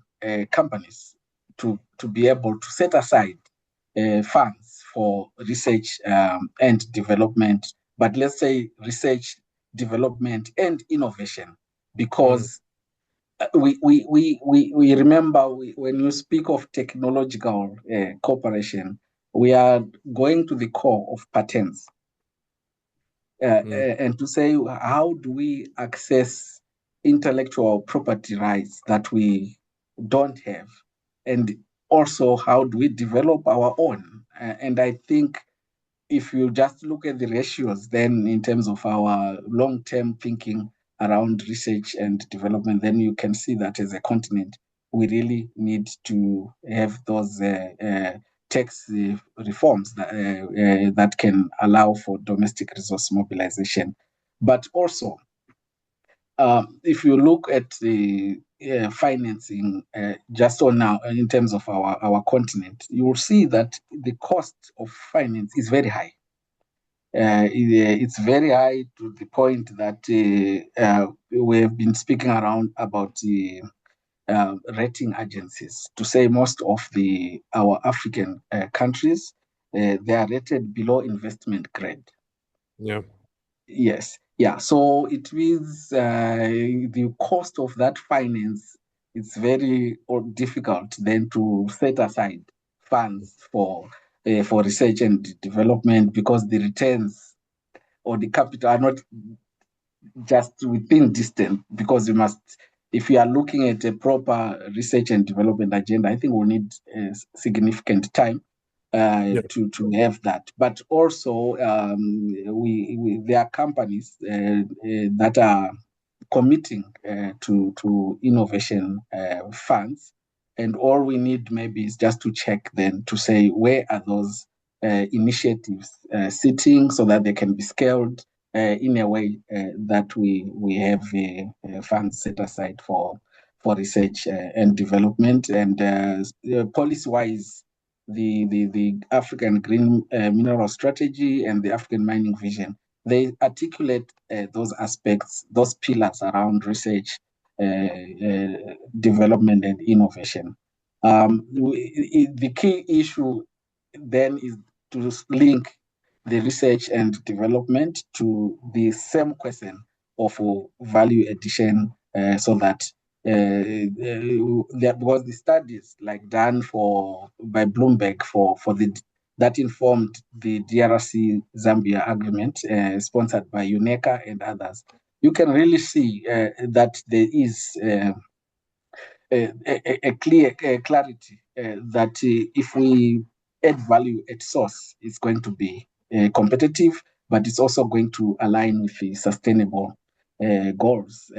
companies to be able to set aside funds for research and development, but let's say research, development, and innovation, because we remember when you speak of technological cooperation, we are going to the core of patents, and to say how do we access intellectual property rights that we don't have, and also how do we develop our own. And I think if you just look at the ratios, then in terms of our long-term thinking around research and development, then you can see that as a continent, we really need to have those tax reforms that can allow for domestic resource mobilization. But also, if you look at the financing just on now in terms of our continent, you will see that the cost of finance is very high. It's very high to the point that we have been speaking around about the rating agencies, to say most of our African countries, they are rated below investment grade. Yeah. Yes. Yeah. So it means the cost of that finance, it's very difficult then to set aside funds for research and development, because the returns or the capital are not just within distance, because you must, if you are looking at a proper research and development agenda, I think we'll need significant time to have that. But also, there are companies that are committing to innovation funds, and all we need maybe is just to check then to say where are those initiatives sitting, so that they can be scaled in a way that we have funds set aside for research and development. And policy-wise, the African Green Mineral Strategy and the African Mining Vision, they articulate those aspects, those pillars around research, development, and innovation. The key issue then is to link the research and development to the same question of value addition, so that there was the studies like done by Bloomberg that informed the DRC Zambia agreement, sponsored by UNECA and others. You can really see that there is a clear clarity that if we add value at source, it's going to be competitive, but it's also going to align with the sustainable goals.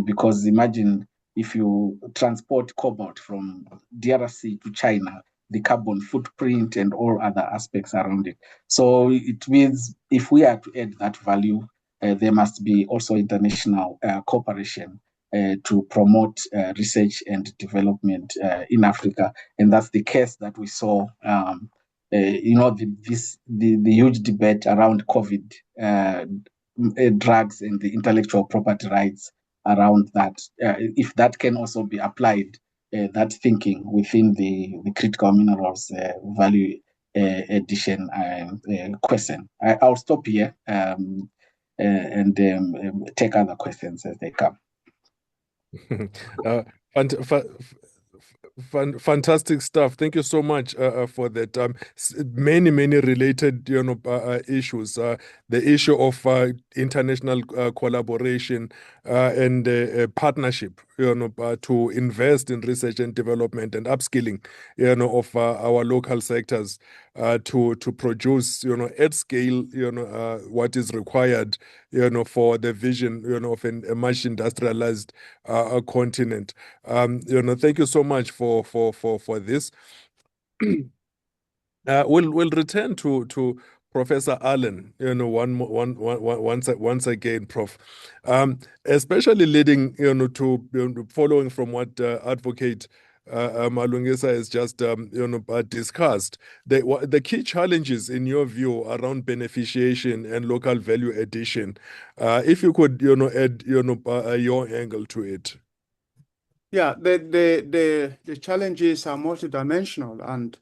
Because imagine if you transport cobalt from DRC to China, the carbon footprint and all other aspects around it. So it means if we are to add that value, there must be also international cooperation to promote research and development in Africa. And that's the case that we saw, the huge debate around COVID, drugs and the intellectual property rights around that. If that can also be applied, that thinking within the critical minerals value addition question. I'll stop here and take other questions as they come. Fantastic stuff. Thank you so much for that. Many related, issues. The issue of international collaboration and partnership, to invest in research and development and upskilling, of our local sectors to produce, at scale, what is required, for the vision, of a much industrialized continent. Thank you so much for this. We'll return to Professor Allen, once again, Prof. Especially leading, to following from what Advocate Malungisa has just discussed. The key challenges in your view around beneficiation and local value addition. If you could, add, your angle to it. Yeah, the challenges are multidimensional, and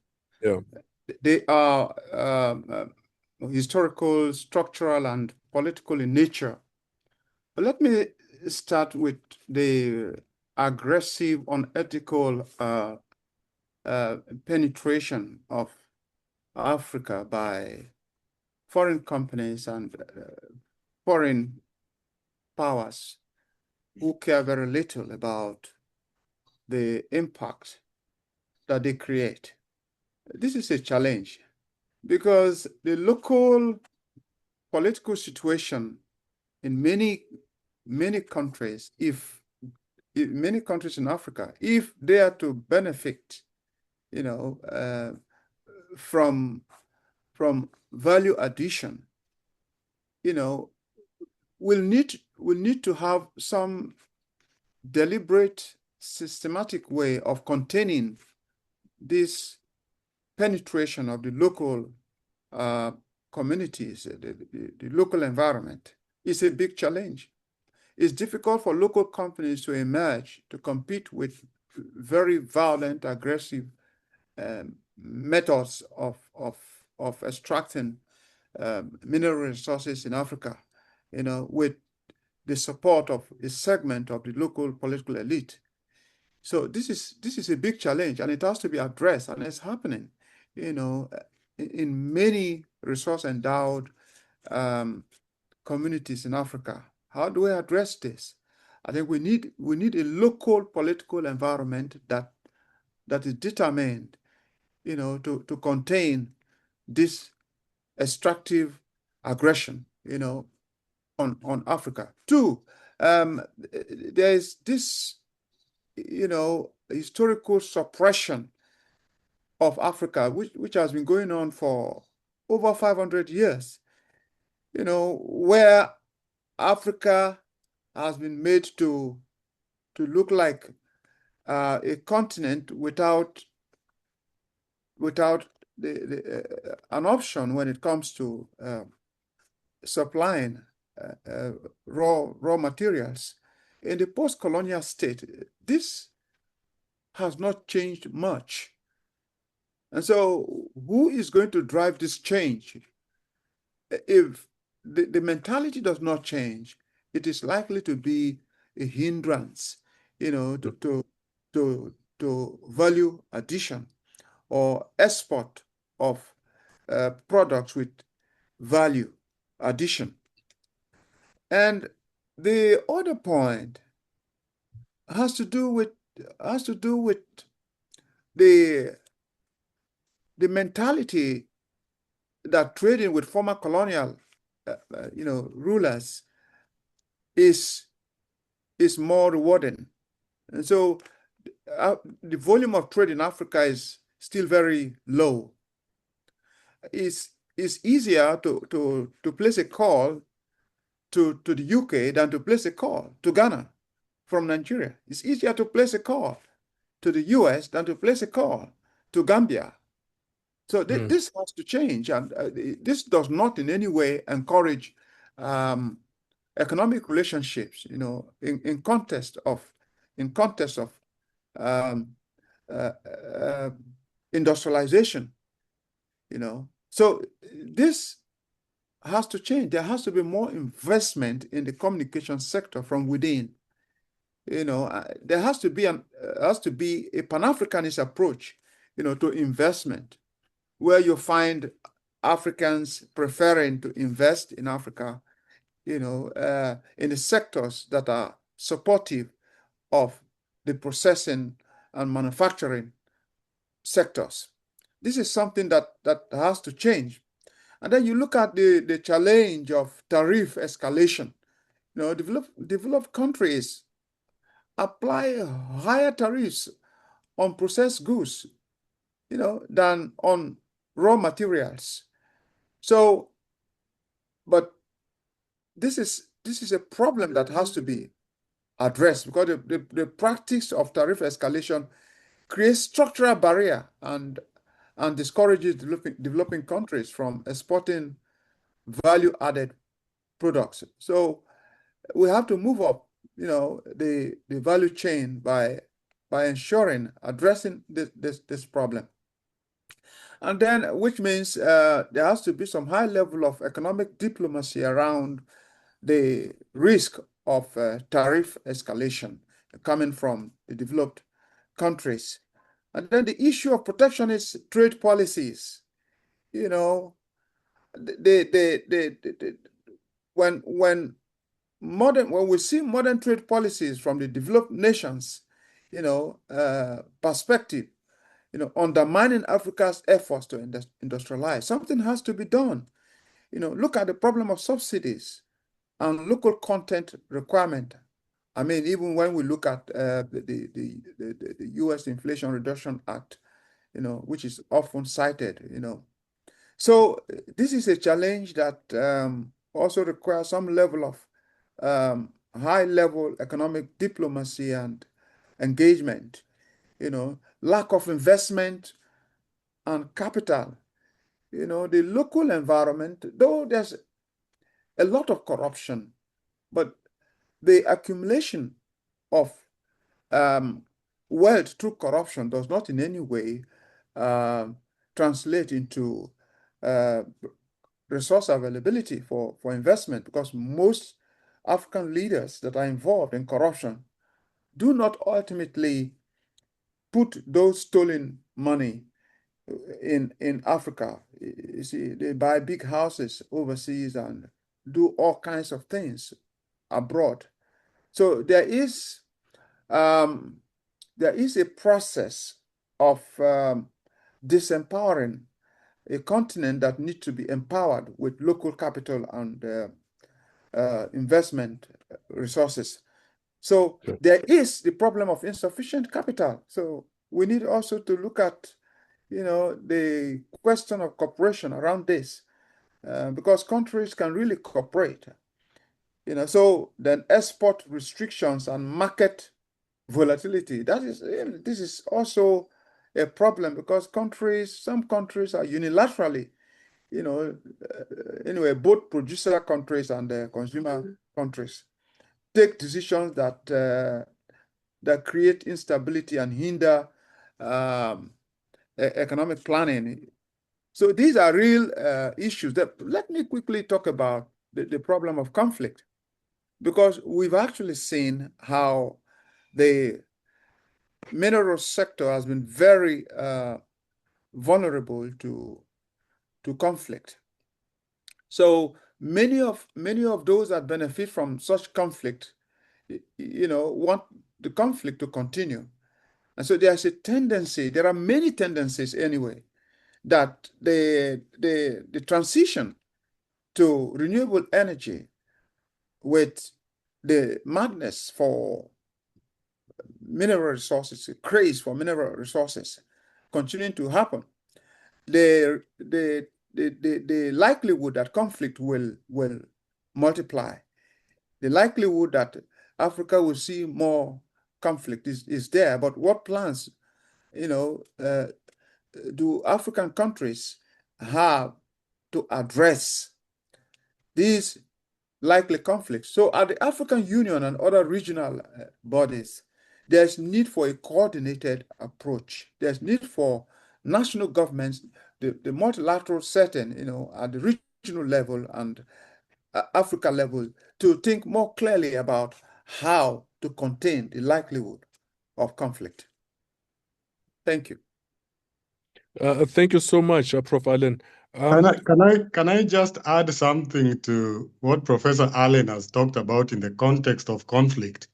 they are historical, structural, and political in nature. But let me start with the aggressive, unethical penetration of Africa by foreign companies and foreign powers who care very little about the impact that they create. This is a challenge because the local political situation in many countries, many countries in Africa, if they are to benefit, from value addition, we'll need to have some deliberate, systematic way of containing this penetration of the local communities, the local environment. Is a big challenge. It's difficult for local companies to emerge, to compete with very violent, aggressive methods of extracting mineral resources in Africa, with the support of a segment of the local political elite. So this is a big challenge, and it has to be addressed, and it's happening, in many resource-endowed communities in Africa. How do we address this? I think we need a local political environment that is determined, to contain this extractive aggression, on Africa. Two, there is this, historical suppression of Africa, which has been going on for over 500 years, where Africa has been made to look like a continent without an option when it comes to supplying raw materials. In the post-colonial state, this has not changed much. And so who is going to drive this change? If the mentality does not change, it is likely to be a hindrance, to value addition or export of products with value addition. And the other point has to do with the mentality that trading with former colonial rulers is more rewarding. And so the volume of trade in Africa is still very low. It's easier to place a call to the UK than to place a call to Ghana from Nigeria. It's easier to place a call to the US than to place a call to Gambia. So this has to change, and this does not in any way encourage economic relationships, in context of industrialization, So this has to change. There has to be more investment in the communication sector from within. There has to be a Pan-Africanist approach, to investment, where you find Africans preferring to invest in Africa, in the sectors that are supportive of the processing and manufacturing sectors. This is something that has to change. And then you look at the challenge of tariff escalation. Developed countries apply higher tariffs on processed goods, than on raw materials. So, but this is a problem that has to be addressed, because the practice of tariff escalation creates structural barrier and discourages developing countries from exporting value-added products. So we have to move up, the value chain by addressing this problem. And then, which means there has to be some high level of economic diplomacy around the risk of tariff escalation coming from the developed countries. And then the issue of protectionist trade policies, when we see modern trade policies from the developed nations, perspective, undermining Africa's efforts to industrialize, something has to be done. Look at the problem of subsidies and local content requirement. I mean, even when we look at the U.S. Inflation Reduction Act, which is often cited, So this is a challenge that also requires some level of high-level economic diplomacy and engagement, lack of investment and capital, the local environment, though there's a lot of corruption, but the accumulation of wealth through corruption does not in any way translate into resource availability for investment, because most African leaders that are involved in corruption do not ultimately put those stolen money in Africa. You see, they buy big houses overseas and do all kinds of things abroad. So there is a process of disempowering a continent that needs to be empowered with local capital and investment resources. So there is the problem of insufficient capital. So we need also to look at, the question of cooperation around this, because countries can really cooperate. So then export restrictions and market volatility, this is also a problem, because some countries are unilaterally, anyway, both producer countries and consumer countries take decisions that create instability and hinder economic planning. So these are real issues. Let me quickly talk about the problem of conflict, because we've actually seen how the mineral sector has been very vulnerable to conflict. So many of those that benefit from such conflict, want the conflict to continue. And so there's a tendency, there are many tendencies anyway, that the transition to renewable energy with the madness for mineral resources, the craze for mineral resources continuing to happen, the likelihood that conflict will multiply, the likelihood that Africa will see more conflict is there. But what plans, do African countries have to address these likely conflicts? So at the African Union and other regional bodies, there's need for a coordinated approach. There's need for national governments, the multilateral setting, at the regional level and Africa level, to think more clearly about how to contain the likelihood of conflict. Thank you. Thank you so much, Prof. Allen. Can I just add something to what Professor Allen has talked about in the context of conflict?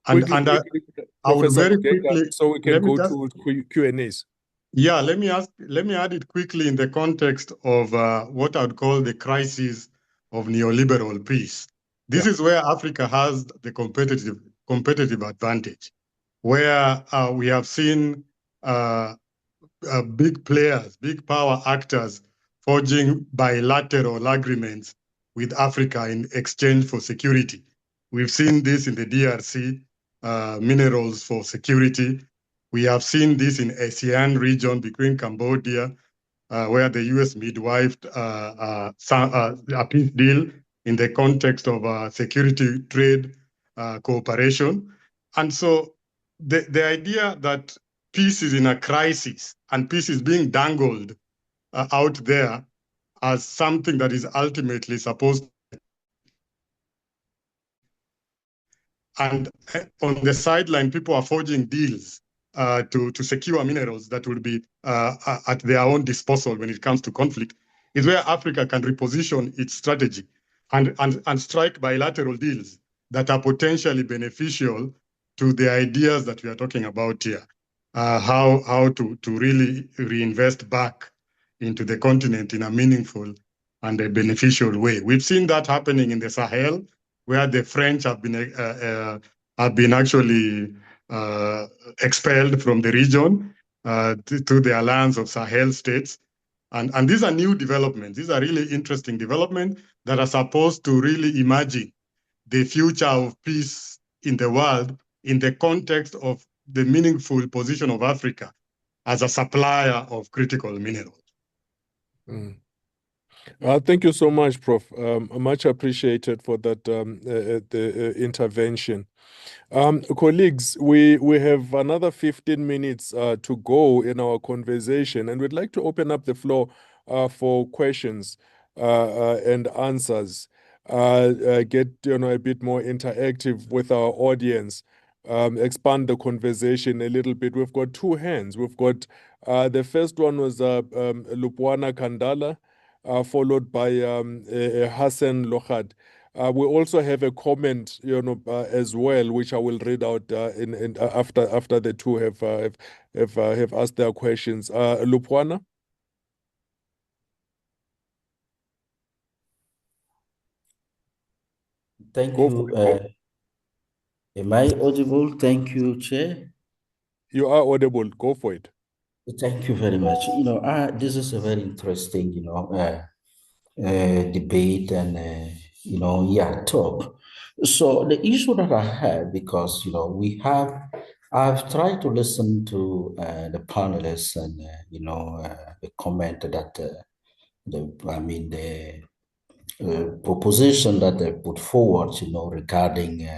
I would very quickly, so we can go to Q&As. Yeah, let me add it quickly in the context of what I would call the crisis of neoliberal peace. This is where Africa has the competitive advantage, where we have seen big players, big power actors forging bilateral agreements with Africa in exchange for security. We've seen this in the DRC, minerals for security. We have seen this in ASEAN region between Cambodia, where the US midwifed a peace deal in the context of security trade cooperation. And so the idea that peace is in a crisis and peace is being dangled out there as something that is ultimately supposed. And on the sideline, people are forging deals to secure minerals that will be at their own disposal when it comes to conflict, is where Africa can reposition its strategy and strike bilateral deals that are potentially beneficial to the ideas that we are talking about here. How to really reinvest back into the continent in a meaningful and a beneficial way. We've seen that happening in the Sahel, where the French have been actually expelled from the region to the alliance of Sahel states. And these are new developments. These are really interesting developments that are supposed to really imagine the future of peace in the world in the context of the meaningful position of Africa as a supplier of critical minerals. Thank you so much, Prof. Much appreciated for that intervention. Colleagues, we have another 15 minutes to go in our conversation, and we'd like to open up the floor for questions and answers. Get a bit more interactive with our audience. Expand the conversation a little bit. We've got two hands. We've got the first one was Lupwana Kandala, followed by Hassan Lohad. We also have a comment, as well, which I will read out after the two have asked their questions. Lupwana. Thank you. Am I audible? Thank you, Chair. You are audible. Go for it. Thank you very much. This is a very interesting, debate and, talk. So the issue that I had, because, I've tried to listen to the panelists and, the comment that the proposition that they put forward, regarding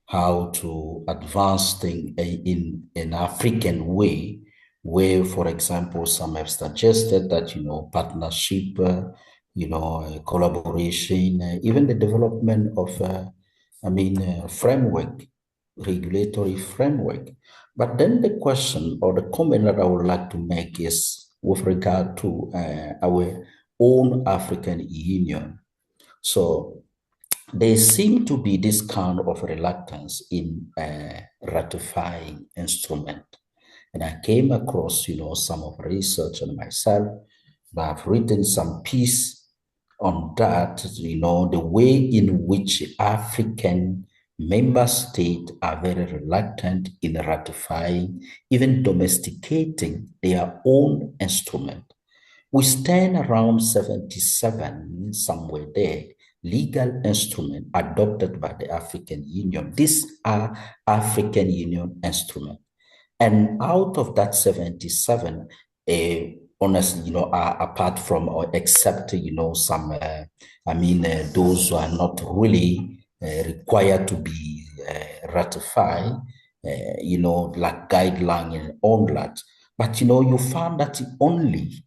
how to advance things in an African way, where, for example, some have suggested that, partnership, collaboration, even the development of, framework, regulatory framework. But then the question or the comment that I would like to make is with regard to our own African Union. So there seem to be this kind of reluctance in ratifying instrument. And I came across, some of research on myself. I've written some piece on that, the way in which African member states are very reluctant in ratifying, even domesticating their own instrument. We stand around 77, somewhere there, legal instrument adopted by the African Union. These are African Union instruments. And out of that 77, honestly, apart from or except, some, those who are not really required to be ratified, like guideline and all that. But, you found that only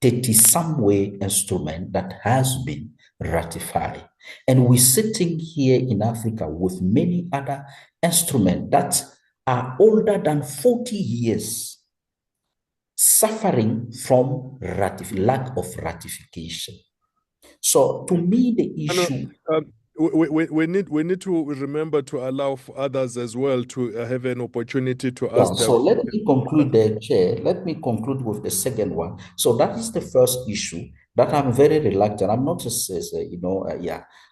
30 some way instrument that has been ratified. And we're sitting here in Africa with many other instruments that are older than 40 years, suffering from lack of ratification. So to me, the issue... We need to remember to allow for others as well to have an opportunity to ask them. So let me conclude there, Chair. Let me conclude with the second one. So that is the first issue that I'm very reluctant. I'm not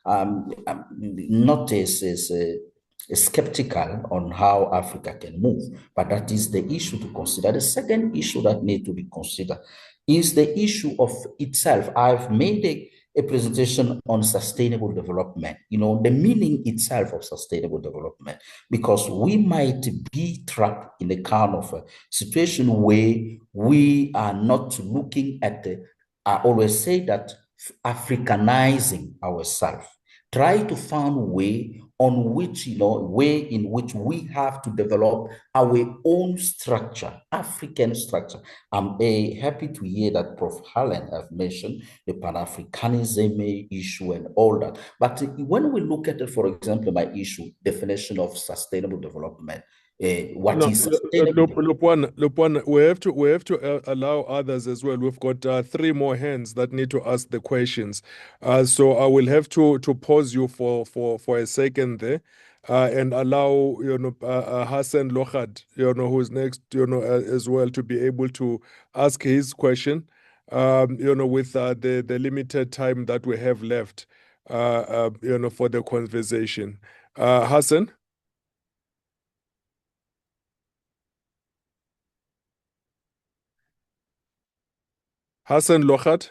I'm not as skeptical on how Africa can move, but that is the issue to consider. The second issue that needs to be considered is the issue of itself. I've made a presentation on sustainable development, the meaning itself of sustainable development, because we might be trapped in a kind of a situation where we are not looking at I always say that Africanizing ourselves. Try to find a way on which, way in which we have to develop our own structure, African structure. I'm happy to hear that Prof. Hallen have mentioned the Pan-Africanism issue and all that. But when we look at it, for example, my issue, definition of sustainable development, Lupwana, we have to allow others as well. We've got 3 more hands that need to ask the questions. So I will have to pause you for a second there, and allow Hassan Lohad, who's next, as well, to be able to ask his question. With the limited time that we have left, for the conversation. Hassan. Hassan Lohad.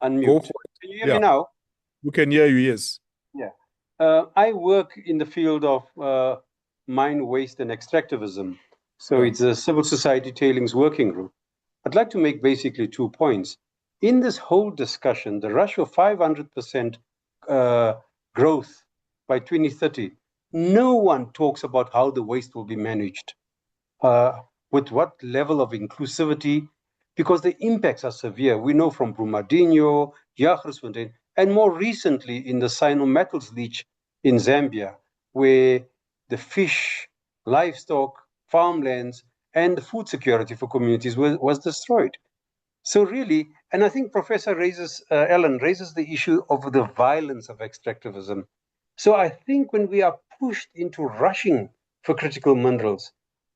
Unmute. Go for it. Can you hear me now? We can hear you, yes. Yeah. I work in the field of mine waste and extractivism. So it's a civil society tailings working group. I'd like to make basically 2 points. In this whole discussion, the rush of 500% growth by 2030, no one talks about how the waste will be managed, with what level of inclusivity, because the impacts are severe. We know from Brumadinho, Jagersfontein, and more recently in the cyanometals leach in Zambia, where the fish, livestock, farmlands, and the food security for communities was destroyed. So really, and I think Professor Ellen raises the issue of the violence of extractivism. So I think when we are pushed into rushing for critical minerals,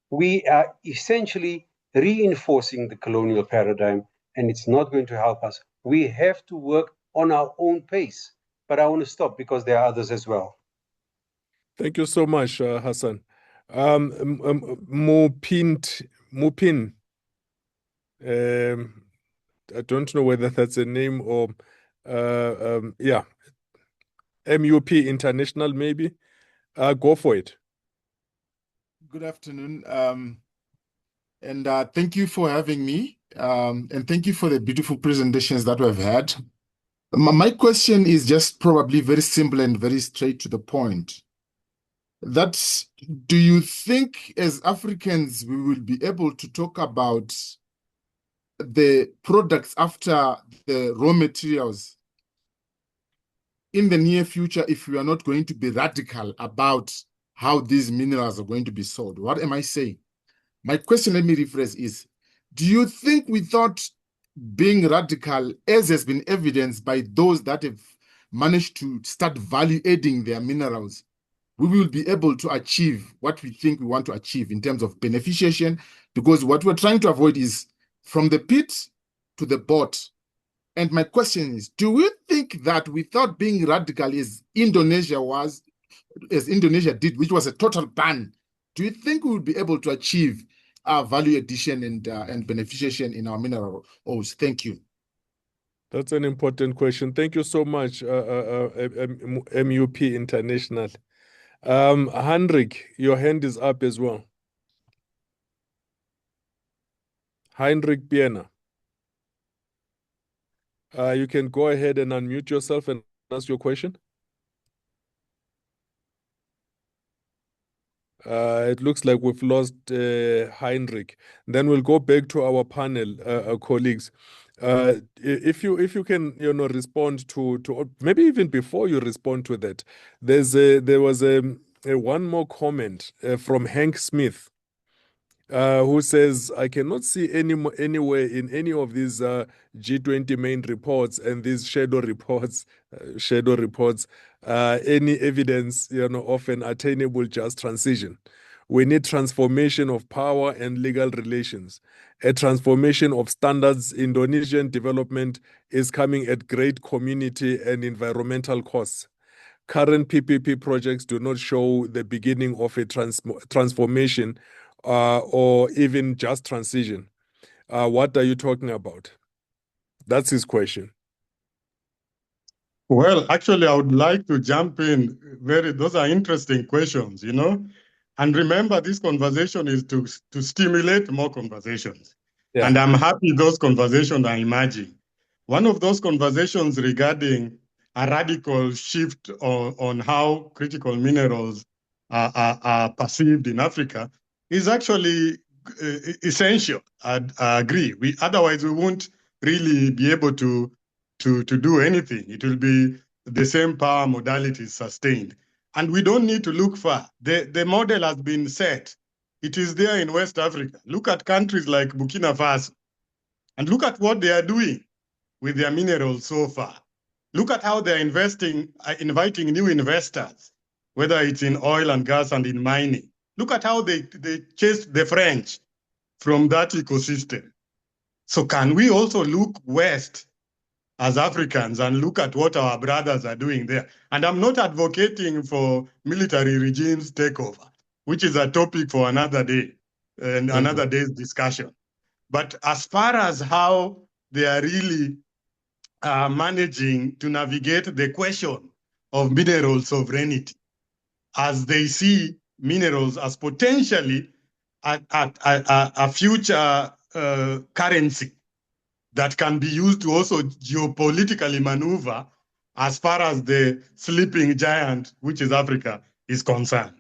we are essentially reinforcing the colonial paradigm, and it's not going to help us. We have to work on our own pace. But I want to stop because there are others as well. Thank you so much, Hassan. Mupin. I don't know whether that's a name or, MUP International, maybe. Go for it. Good afternoon, and thank you for having me. and thank you for the beautiful presentations that we've had. My question is just probably very simple and very straight to the point. That's, do you think as Africans we will be able to talk about the products after the raw materials in the near future if we are not going to be radical about how these minerals are going to be sold? What am I saying? My question, let me rephrase, is, do you think without being radical, as has been evidenced by those that have managed to start value adding their minerals, we will be able to achieve what we think we want to achieve in terms of beneficiation? Because what we're trying to avoid is from the pit to the pot. And my question is, do we think that without being radical as Indonesia did, which was a total ban, do you think we will be able to achieve value addition and beneficiation in our mineral ores? Thank you. That's an important question. Thank you so much, MUP International. Heinrich, your hand is up as well. Heinrich Biener. You can go ahead and unmute yourself and ask your question. It looks like we've lost Heinrich. Then we'll go back to our panel colleagues. If you can respond to maybe even before you respond to that, there was one more comment from Hank Smith, who says, I cannot see anywhere in any of these G20 main reports and these shadow reports, any evidence of an attainable just transition. We need transformation of power and legal relations. A transformation of standards. Indonesian development is coming at great community and environmental costs. Current PPP projects do not show the beginning of a transformation or even just transition. What are you talking about? That's his question. Well, actually, I would like to jump in. Those are interesting questions, And remember, this conversation is to stimulate more conversations. Yeah. And I'm happy those conversations are emerging. One of those conversations regarding a radical shift on how critical minerals are perceived in Africa is actually essential. I agree. Otherwise, we won't really be able to do anything. It will be the same power modalities sustained. And we don't need to look far. The model has been set. It is there in West Africa. Look at countries like Burkina Faso and look at what they are doing with their minerals so far. Look at how they're inviting new investors, whether it's in oil and gas and in mining. Look at how they chased the French from that ecosystem. So can we also look west as Africans and look at what our brothers are doing there? And I'm not advocating for military regimes takeover, which is a topic for another day and another day's discussion. But as far as how they are really managing to navigate the question of mineral sovereignty, as they see minerals as potentially a future currency that can be used to also geopolitically maneuver as far as the sleeping giant, which is Africa, is concerned.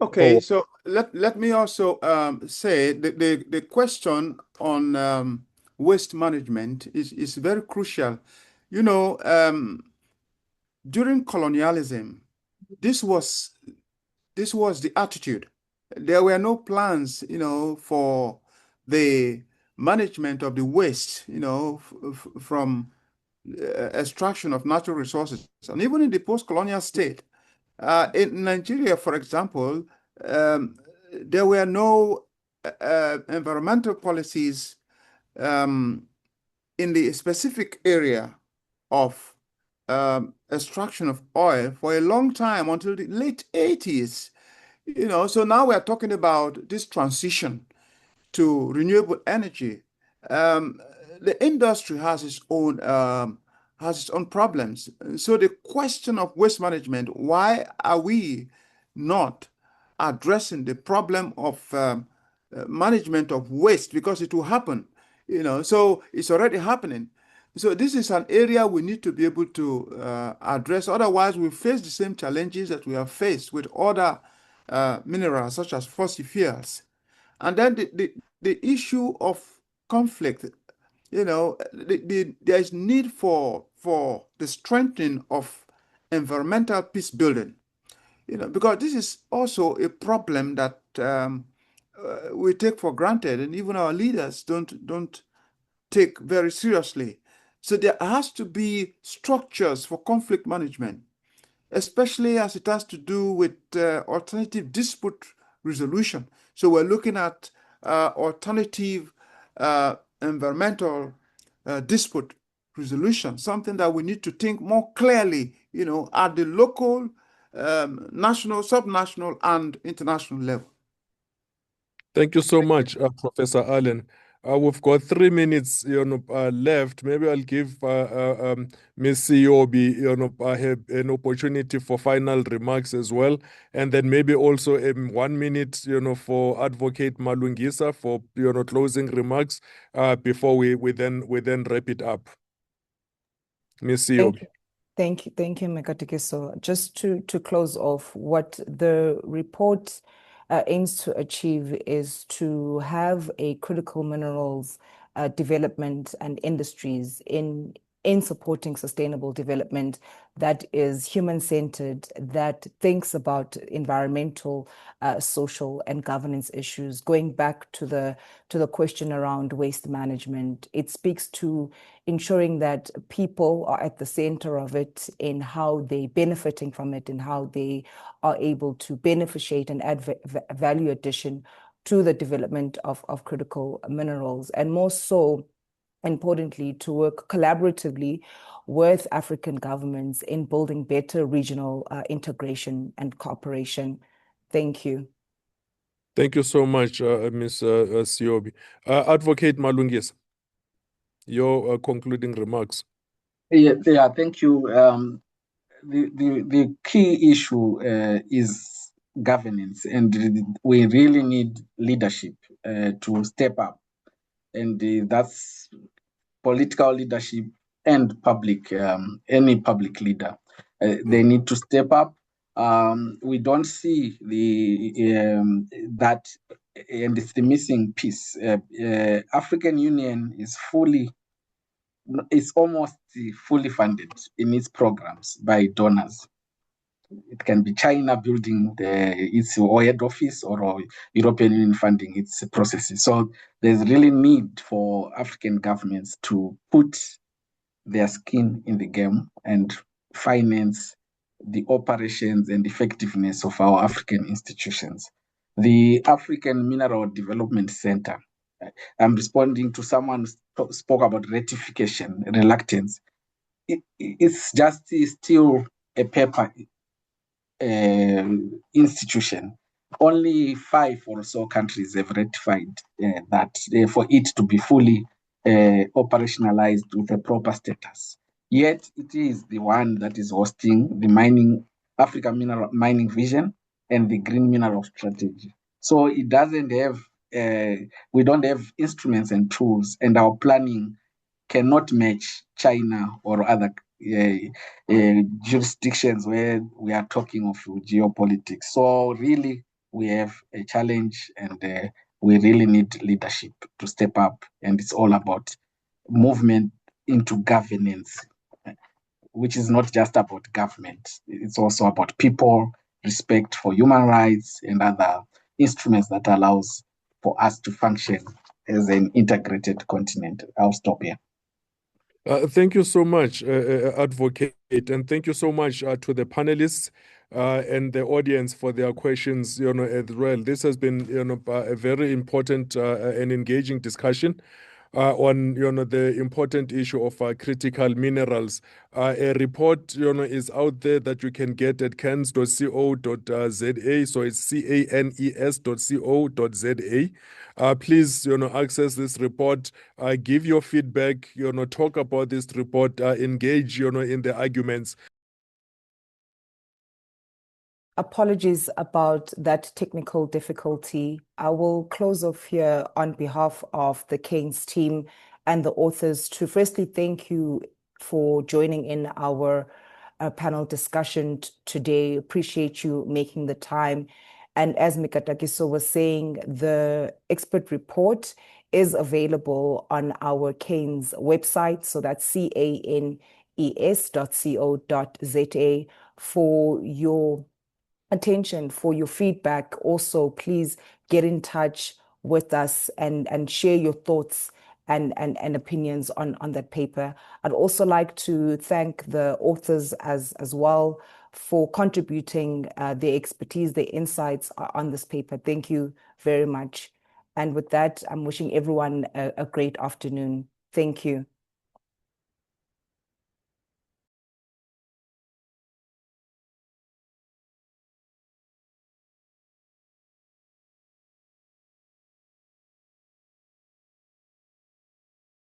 Okay, so let me also say the question on waste management is very crucial. During colonialism, this was the attitude. There were no plans, for the management of the waste, from extraction of natural resources. And even in the post-colonial state, in Nigeria, for example, there were no environmental policies in the specific area of extraction of oil for a long time until the late 80s. So now we're talking about this transition to renewable energy. The industry has its own problems. So the question of waste management, why are we not addressing the problem of management of waste, because it will happen, so it's already happening. So this is an area we need to be able to address. Otherwise, we face the same challenges that we have faced with other minerals, such as fossil fuels. And then the issue of conflict, there is need for the strengthening of environmental peace building, because this is also a problem that we take for granted, and even our leaders don't take very seriously. So there has to be structures for conflict management, especially as it has to do with alternative dispute resolution. So we're looking at alternative environmental dispute resolution, something that we need to think more clearly, at the local, national, subnational, and international level. Thank you so much, Professor Allen. We've got 3 minutes, left. Maybe I'll give Ms. Siyobi, an opportunity for final remarks as well, and then maybe also 1 minute, for Advocate Malungisa for closing remarks before we then wrap it up. Ms. Siyobi. Thank you, Mikatekiso. Just to close off, what the report aims to achieve is to have a critical minerals development and industries in supporting sustainable development that is human-centered, that thinks about environmental, social, and governance issues. Going back to the question around waste management, it speaks to ensuring that people are at the center of it in how they're benefiting from it and how they are able to beneficiate and add value addition to the development of critical minerals, and more so, importantly, to work collaboratively with African governments in building better regional integration and cooperation. Thank you. Thank you so much, Ms. Siyobi. Advocate Malungisa, your concluding remarks. Yeah, thank you. The key issue is governance, and we really need leadership to step up, and that's political leadership and public, any public leader. They need to step up. We don't see that, and it's the missing piece. African Union is almost fully funded in its programs by donors. It can be China building its head office, or European Union funding its processes. So there's really need for African governments to put their skin in the game and finance the operations and effectiveness of our African institutions. The African Mineral Development Center, I'm responding to someone who spoke about ratification, reluctance. It's just still a paper institution. Only 5 or so countries have ratified that for it to be fully operationalized with a proper status. Yet it is the one that is hosting the Africa Mineral Mining Vision and the Green Mineral Strategy. So it doesn't have, we don't have instruments and tools, and our planning cannot match China or other jurisdictions where we are talking of geopolitics. So really, we have a challenge, and we really need leadership to step up. And it's all about movement into governance, which is not just about government. It's also about people, respect for human rights, and other instruments that allows for us to function as an integrated continent. I'll stop here. Thank you so much, Advocate, and thank you so much to the panelists and the audience for their questions, as well. This has been, a very important and engaging discussion on, the important issue of critical minerals. A report, is out there that you can get at cans.co.za. So it's canes.co.za. Please, access this report, give your feedback, talk about this report, engage, in the arguments. Apologies about that technical difficulty. I will close off here on behalf of the Keynes team and the authors to firstly thank you for joining in our panel discussion today. Appreciate you making the time. And as Mikatekiso was saying, the expert report is available on our Keynes website. So that's canes.co.za for your attention, for your feedback. Also, please get in touch with us and share your thoughts and opinions on that paper. I'd also like to thank the authors as well for contributing their expertise, their insights on this paper. Thank you very much. And with that, I'm wishing everyone a great afternoon. Thank you.